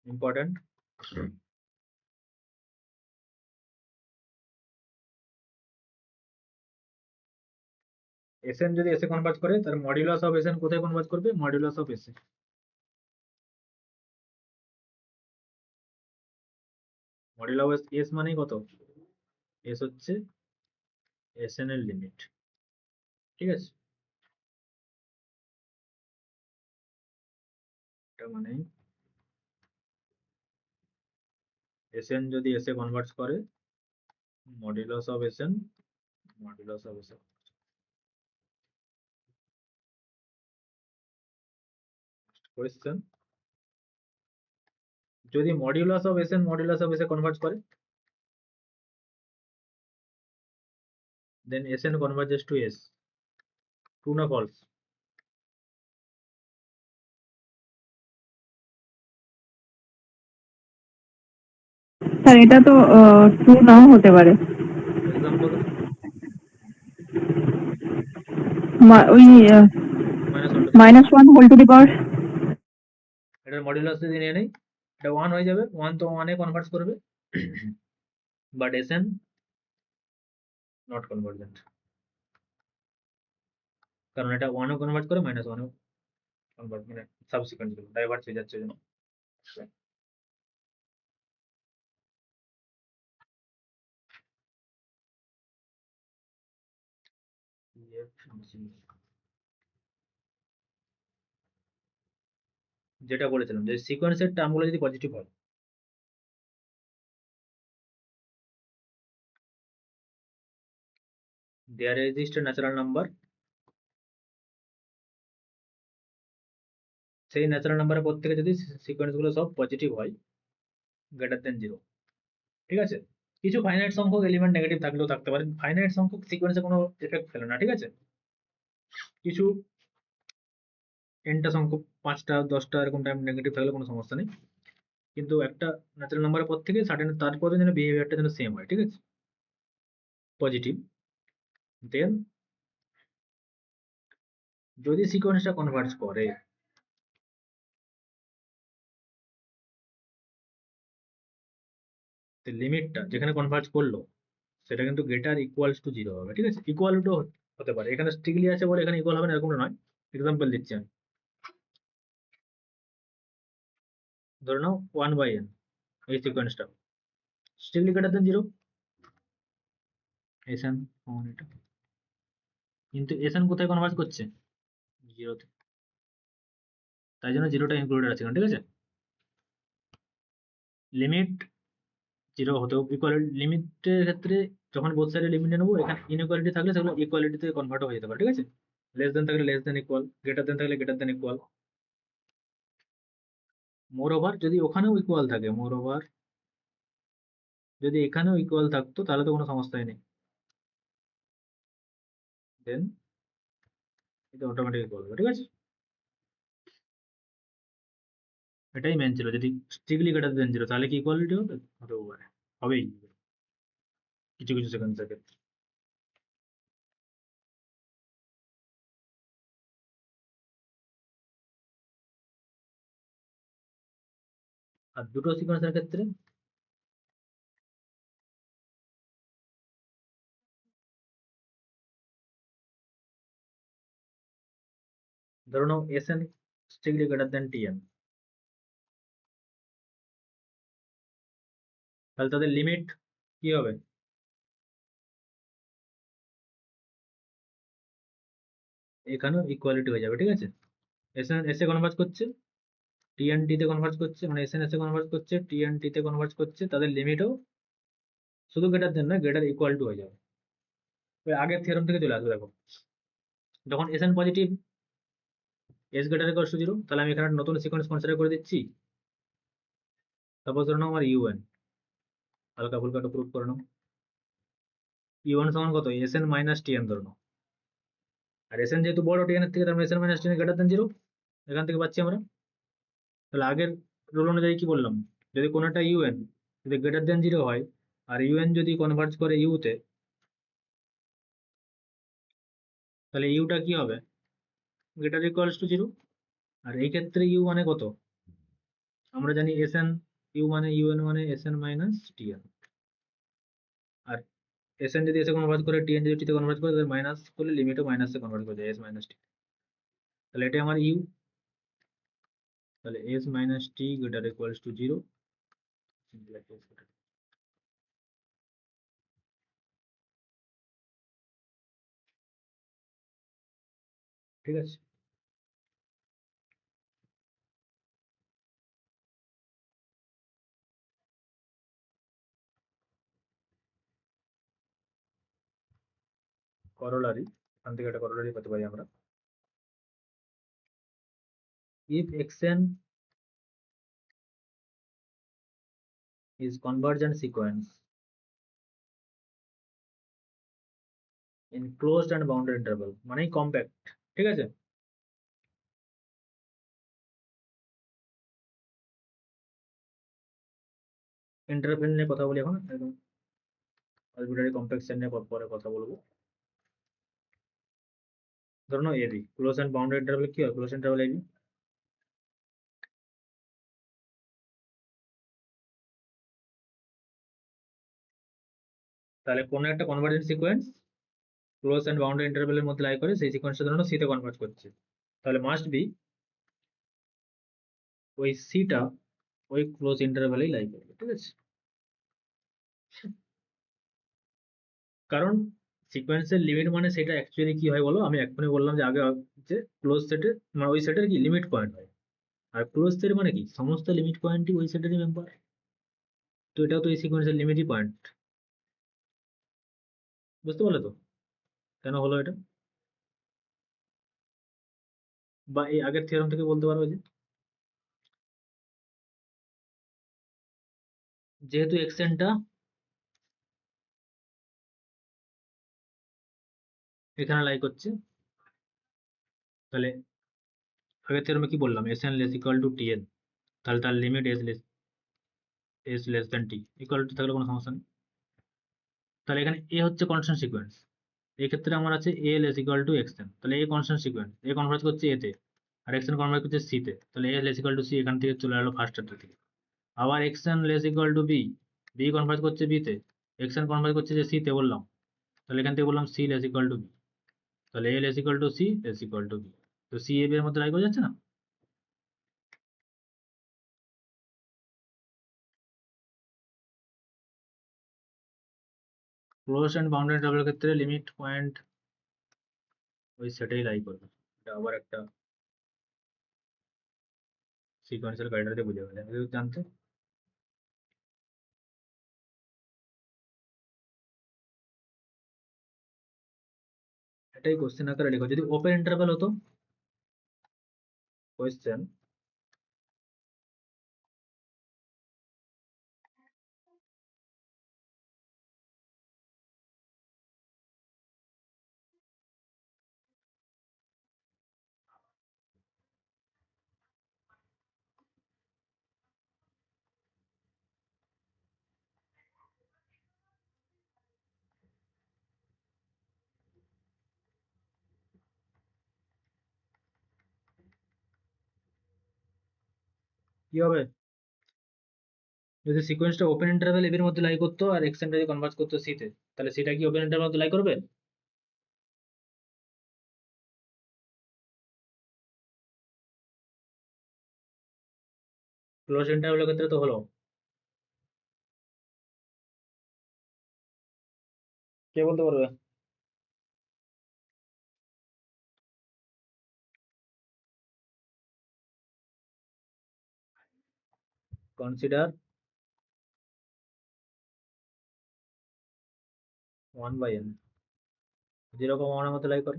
ইম্পর্টেন্ট। এসএন যদি এসে কনভার্ট করে তার মডুলাস অফ এসএন কোথায় কনভার্ট করবে? Modulus of SA. Modulus S মানে কত? এস হচ্ছে এসএন এর লিমিট। ঠিক আছে, এটা মানে এসএন যদি এসে কনভার্ট করে modulus of SN modulus of SN. Question, যদি modulus of SN modulus of এসে কনভার্ট করে then Sn converges to S. True না false? স্যার এটা তো ট্রু নাও হতে পারে। এক্সাম্পল ওই -1 -1 হোল টু দি পাওয়ার। এটার মডুলাস যদি নিয়ে নেই এটা 1 হয়ে যাবে, 1 তো 1 এ কনভার্ট করবে বাট Sn নট কনভার্জেন্ট, কারণ এটা 1 ও কনভার্ট করে -1 ও কনভার্ট, মানে সাবসিকুয়েন্ট গুলো ডাইভার্ট হয়ে যাচ্ছে জন্য। যেটা বলেছিলাম যে সিকোয়েন্সের টার্মগুলো যদি পজিটিভ হয় there exists a natural number, সেই ন্যাচারাল নাম্বারের পর থেকে যদি সিকোয়েন্স গুলো সব পজিটিভ হয় গ্রেটার দেন 0। ঠিক আছে, কিছু ফাইনাইট সংখ্যক এলিমেন্ট নেগেটিভ থাকলেও থাকতে পারে, ফাইনাইট সংখ্যক সিকোয়েন্সে কোনো এফেক্ট ফেলে না। ঠিক আছে, কিছু এনটা সংখ্যক 5টা 10টা এরকম টাইম নেগেটিভ থাকলে কোনো সমস্যা নেই, কিন্তু একটা ন্যাচারাল নাম্বারের পর থেকে সার্টেন তারপরে যেন বিহেভিয়ারটা যেন সেম হয়। ঠিক আছে, পজিটিভ, দেন যদি সিকোয়েন্সটা কনভার্জ করে লিমিটটা যেখানে কনভার্জ করলো সেটা কিন্তু গ্রেটার ইকুয়ালস টু 0 হবে। ঠিক আছে, ইকুয়াল টু হতে পারে, এখানে স্ট্রিক্টলি আছে বলে এখানে ইকুয়াল হবে না এরকম নয়। এক্সাম্পল দিচ্ছি আমি, ধরে নাও 1 বাই n এই সিকোয়েন্সটা স্ট্রিক্টলি গ্রেটার দেন 0 এসএন এটা, কিন্তু এসএন কোথায় কনভার্জ করছে? 0 তে, তাই জন্য 0টা ইনক্লুডেড আছে। ঠিক আছে, লিমিট 0 হতেও ইকুয়াল, লিমিটের ক্ষেত্রে যখন বোথ সাইডে লিমিট নেবো এখানে ইনইকুয়ালিটি থাকলে সেগুলো ইকুয়ালিটিতে কনভার্ট হয়ে যেতে পারে। ঠিক আছে, লেস দেন থাকলে less than equal, greater than থাকলে greater than equal. Moreover যদি ওখানেও ইকুয়াল থাকে, মোর ওভার যদি এখানেও ইকুয়াল থাকতো তাহলে তো কোনো সমস্যাই নেই, দেন এটা অটোমেটিক ইকুয়াল হবে, ঠিক আছে। এটাই মেন ছিল, যদি স্ট্রিক্টলি গ্রেটার দেন জিরো তাহলে কি ইকুয়ালিটি হবে, হতেও পারে, হবেই কিছু কিছু সেকেন্ডসের ক্ষেত্রে। আর দুটো সিকোয়েন্সের ক্ষেত্রে ধরে নাও S N strictly greater than T N, তাহলে তাদের লিমিট কি হবে, এখানেও ইকুয়ালিটি হয়ে যাবে, ঠিক আছে। S N S A converge করছে, টি এন টি তে কনভার্জ করছে, মানে S N S A converge করছে, টি এন টি তে কনভার্জ করছে, তাদের লিমিটও শুধু গ্রেটার দেন না, গ্রেটার ইকুয়াল টু হয়ে যাবে। ওই আগের থিওরেম থেকে চলে আসবে, দেখো যখন S N positive S greater equal to zero, তাহলে আমি এখানে একটা নতুন সিকোয়েন্স কনসিডার করে দিচ্ছি। সাপোজ ধরে নাও আমার ইউএন, হালকা ফুলকা একটু প্রুফ করে নাও, ইউএন সমান কত, S N minus T N ধরে নাও, আর এস এন যেহেতু বড় টি এন এর থেকে, তার মানে S N minus T N greater than zero, এখান থেকে পাচ্ছি আমরা। তাহলে আগের রুল অনুযায়ী কি বললাম, যদি কোনো একটা ইউএন যদি গ্রেটার দেন জিরো হয়, আর ইউএন যদি কনভার্জ করে ইউতে, তাহলে ইউটা কি হবে, গ্রেটার ইকুয়ালস টু জিরো। আর এই ক্ষেত্রে ইউ মানে কত, আমরা জানি এস এন, ইউ মানে ইউএন মানে S N minus T N, আর এস এন যদি এসে কনভার্ট করে, টি এন যদি টিতে কনভার্ট করে, তাহলে মাইনাস করলে লিমিটও মাইনাসে কনভার্ট করে যায়, এস মাইনাস টি। তাহলে এটা আমার ইউ, তাহলে S minus T greater equals to zero. ঠিক আছে, করোলারি, এখান থেকে একটা করোলারি পেতে পারি আমরা, if xn is convergent sequence in closed and bounded interval, মানে কম্প্যাক্ট, ঠিক আছে। ইন্টারভেল নিয়ে কথা বলি এখন, একদম আরবিট্রারি কম্প্যাকশন নিয়ে পরে কথা বলবো। ধরো না AB close and boundary interval, কি হয় ক্লোজ ইন্টারভ্যাল এবি, তাহলে কোন একটা convergent sequence close and boundary ইন্টারভ্যালের মধ্যে লাই করে, সেই সিকোয়েন্সটা ধরো সিতে কনভার্ট করছে, তাহলে মাস্ট বি ওই সিটা ওই ক্লোজ ইন্টারভ্যালেই লাই করবে, ঠিক আছে। কারণ সিকোয়েন্সের লিমিট মানে সেটা অ্যাকচুয়ালি কি হয় বলো, আমি এক্ষুনি বললাম যে আগে, যে ক্লোজ সেটের মানে ওই সেটের কি লিমিট পয়েন্ট হয়, আর ক্লোজ সেট মানে কি সমস্ত লিমিট পয়েন্টই ওই সেটেরই মেম্বার, তো এটাও তো এই সিকোয়েন্সের লিমিটই পয়েন্ট। বুঝতে পারলে তো কেন হলো এটা, বা এই আগের থিওরেম থেকে বলতে পারো যে যেহেতু এক্সেনটা এখানে লাই করছে, তাহলে আগের থিওরেমে কি বললাম, S N less equal two টি এন, তাহলে তার limit S less than T, equal to থাকলে কোনো সমস্যা নেই। তাহলে এখানে এ হচ্ছে কনস্ট্যান্ট সিকোয়েন্স, এই ক্ষেত্রে আমার আছে A less equal to X N, তাহলে A constant sequence, A convert করছে এতে, আর এক্স এন কনভার্ট করছে সি তে, তাহলে A less equal to C এখান থেকে চলে এলো ফার্স্ট থেকে। আবার X N less equal to B, B convert করছে বি তে, এক্স এন কনভার্ট করছে যে সি তে বললাম, তাহলে এখান থেকে বললাম C less equal to B, তাহলে A less equal to C less equal to B, তো সি এ বি এর মধ্যে লাই করে যাচ্ছে না। ক্লোজ এন্ড বাউন্ডারি ইন্টারভ্যালের ক্ষেত্রে লিমিট পয়েন্ট ওই সেটাই লাই করবে, এটা আবার একটা সিকোয়েন্সিয়াল ক্রাইটেরিয়া বুঝে গেলে জানতে। এটাই কোশ্চেন আকারে লিখো। যদি ওপেন ইন্টারভ্যাল হতো, কোশ্চেন কি হবে? যদি সিকোয়েন্সটা ওপেন ইন্টারভ্যাল এর মধ্যে লাই করতো আর এক্সটেন্ড যদি কনভার্জ করতো সি তে, তাহলে সেটা কি ওপেন ইন্টারভ্যাল মধ্যে লাই করবে? ক্লোজ ইন্টারভ্যালের ক্ষেত্রে তো হলো। কে বলতে পারবে? কনসিডার 1/n 0,1 এর মধ্যে লাই করে।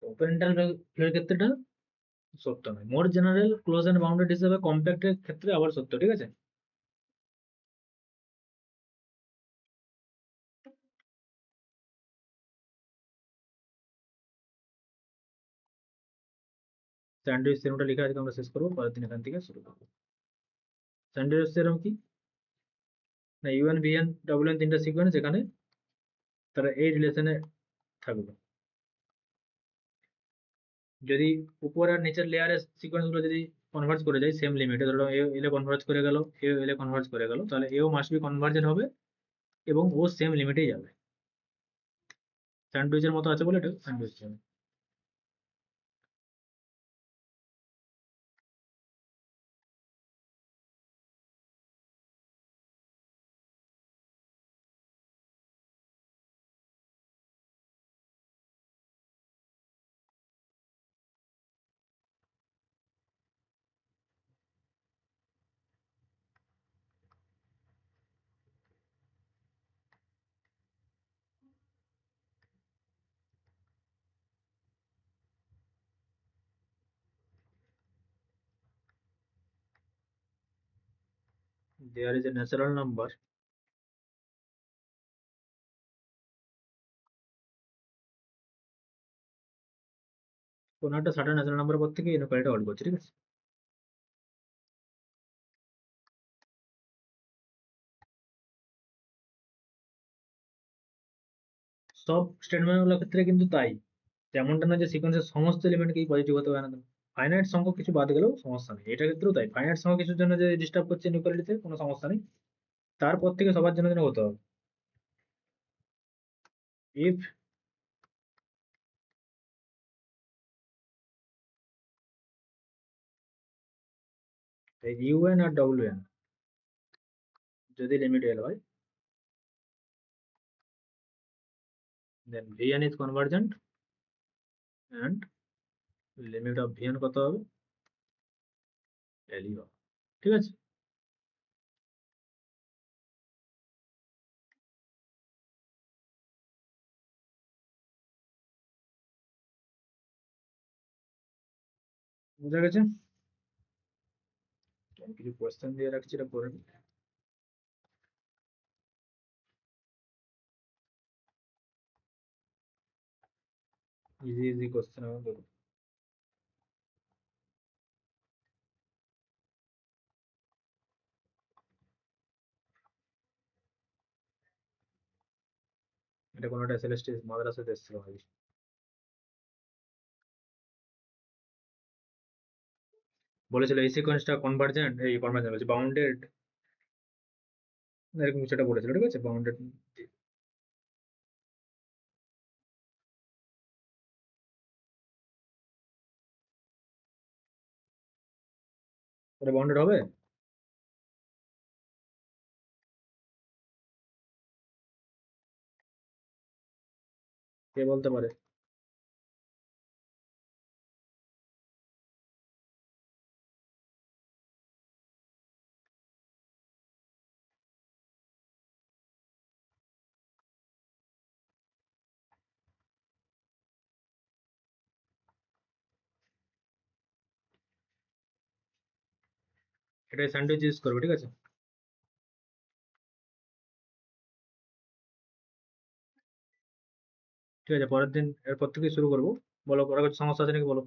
ওপেন ইন্টারভ্যালের ক্ষেত্রেটা সত্য নয়। মোর জেনারেল ক্লোজ এন্ড বাউন্ডেড হিসেবে কম্প্যাক্টের ক্ষেত্রে আবার সত্য, ঠিক আছে? স্যান্ডউইচ থিওরেমটা লিখে আজকে আমরা শেষ করবো, পরের দিন এখান থেকে শুরু করবো। স্যান্ডউইচ থিওরেম কি না, ইউএন ভিএন ডব্লিউএন তিনটা সিকোয়েন্স, এখানে তারা এই রিলেশনে থাকবে। যদি উপর আর নিচের লেয়ারের সিকোয়েন্স গুলো যদি কনভার্জ করে যায় সেম লিমিটে, ধরো এ এলে কনভার্জ করে গেল, এ এলে কনভার্জ করে গেল, তাহলে এও মাস্ট বি কনভার্জেন্ট হবে এবং ও সেম লিমিটেই যাবে। স্যান্ডউইচের মতো আছে বলে এটা sandwich theorem. There is a natural number কোন একটা সার্টেন ন্যাচারাল নাম্বার পর থেকে ইনকোয়ালিটি আউট করছে, ঠিক আছে? সব স্টেটমেন্ট গুলোর ক্ষেত্রে কিন্তু তাই, যেমনটা না যে সিকোয়েন্সের সমস্ত এলিমেন্টকেই পজিটিভ হতে পারে না। ফাইনাইট সংখ্যক কিছু বাদ গেলেও সমস্যা নেই, এটা ক্ষেত্রেও তাই। ফাইনাইট সংখ্যক কিছুর জন্য যে ডিস্টার্ব করছে ইনইকুয়ালিটিতে কোনো সমস্যা নেই, তারপর থেকে সবার জন্য যেন হতে হবে। ইফ ইউএন আর ডব্লিউএন যদি লিমিট এল হয়, then VN is convergent and limit of VN কত হবে? এলই হবে, ঠিক আছে? বুঝা গেছে? আমি কিছু কোয়েশ্চেন দিয়ে রাখছি, এটা করে নিই। ইজি ইজি কোয়েশ্চেন আমাদের। এটা কোনো একটা এসএলএসটি মাদ্রাসাতে এসেছিল ভাই। বলেছিল এই সিকোয়েন্সটা কনভার্জেন্ট, এই কনভার্জেন্ট বলছে বাউন্ডেড, এরকম কিছু একটা বলেছিল, ঠিক আছে? বাউন্ডেড ওটা বাউন্ডেড হবে। কে বলতে পারে? এটাই স্যান্ডউইচ ইউজ করবে, ঠিক আছে? ঠিক আছে, পরের দিন এরপর থেকে শুরু করবো। বলো, পরে কিছু সমস্যা আছে নাকি বলো।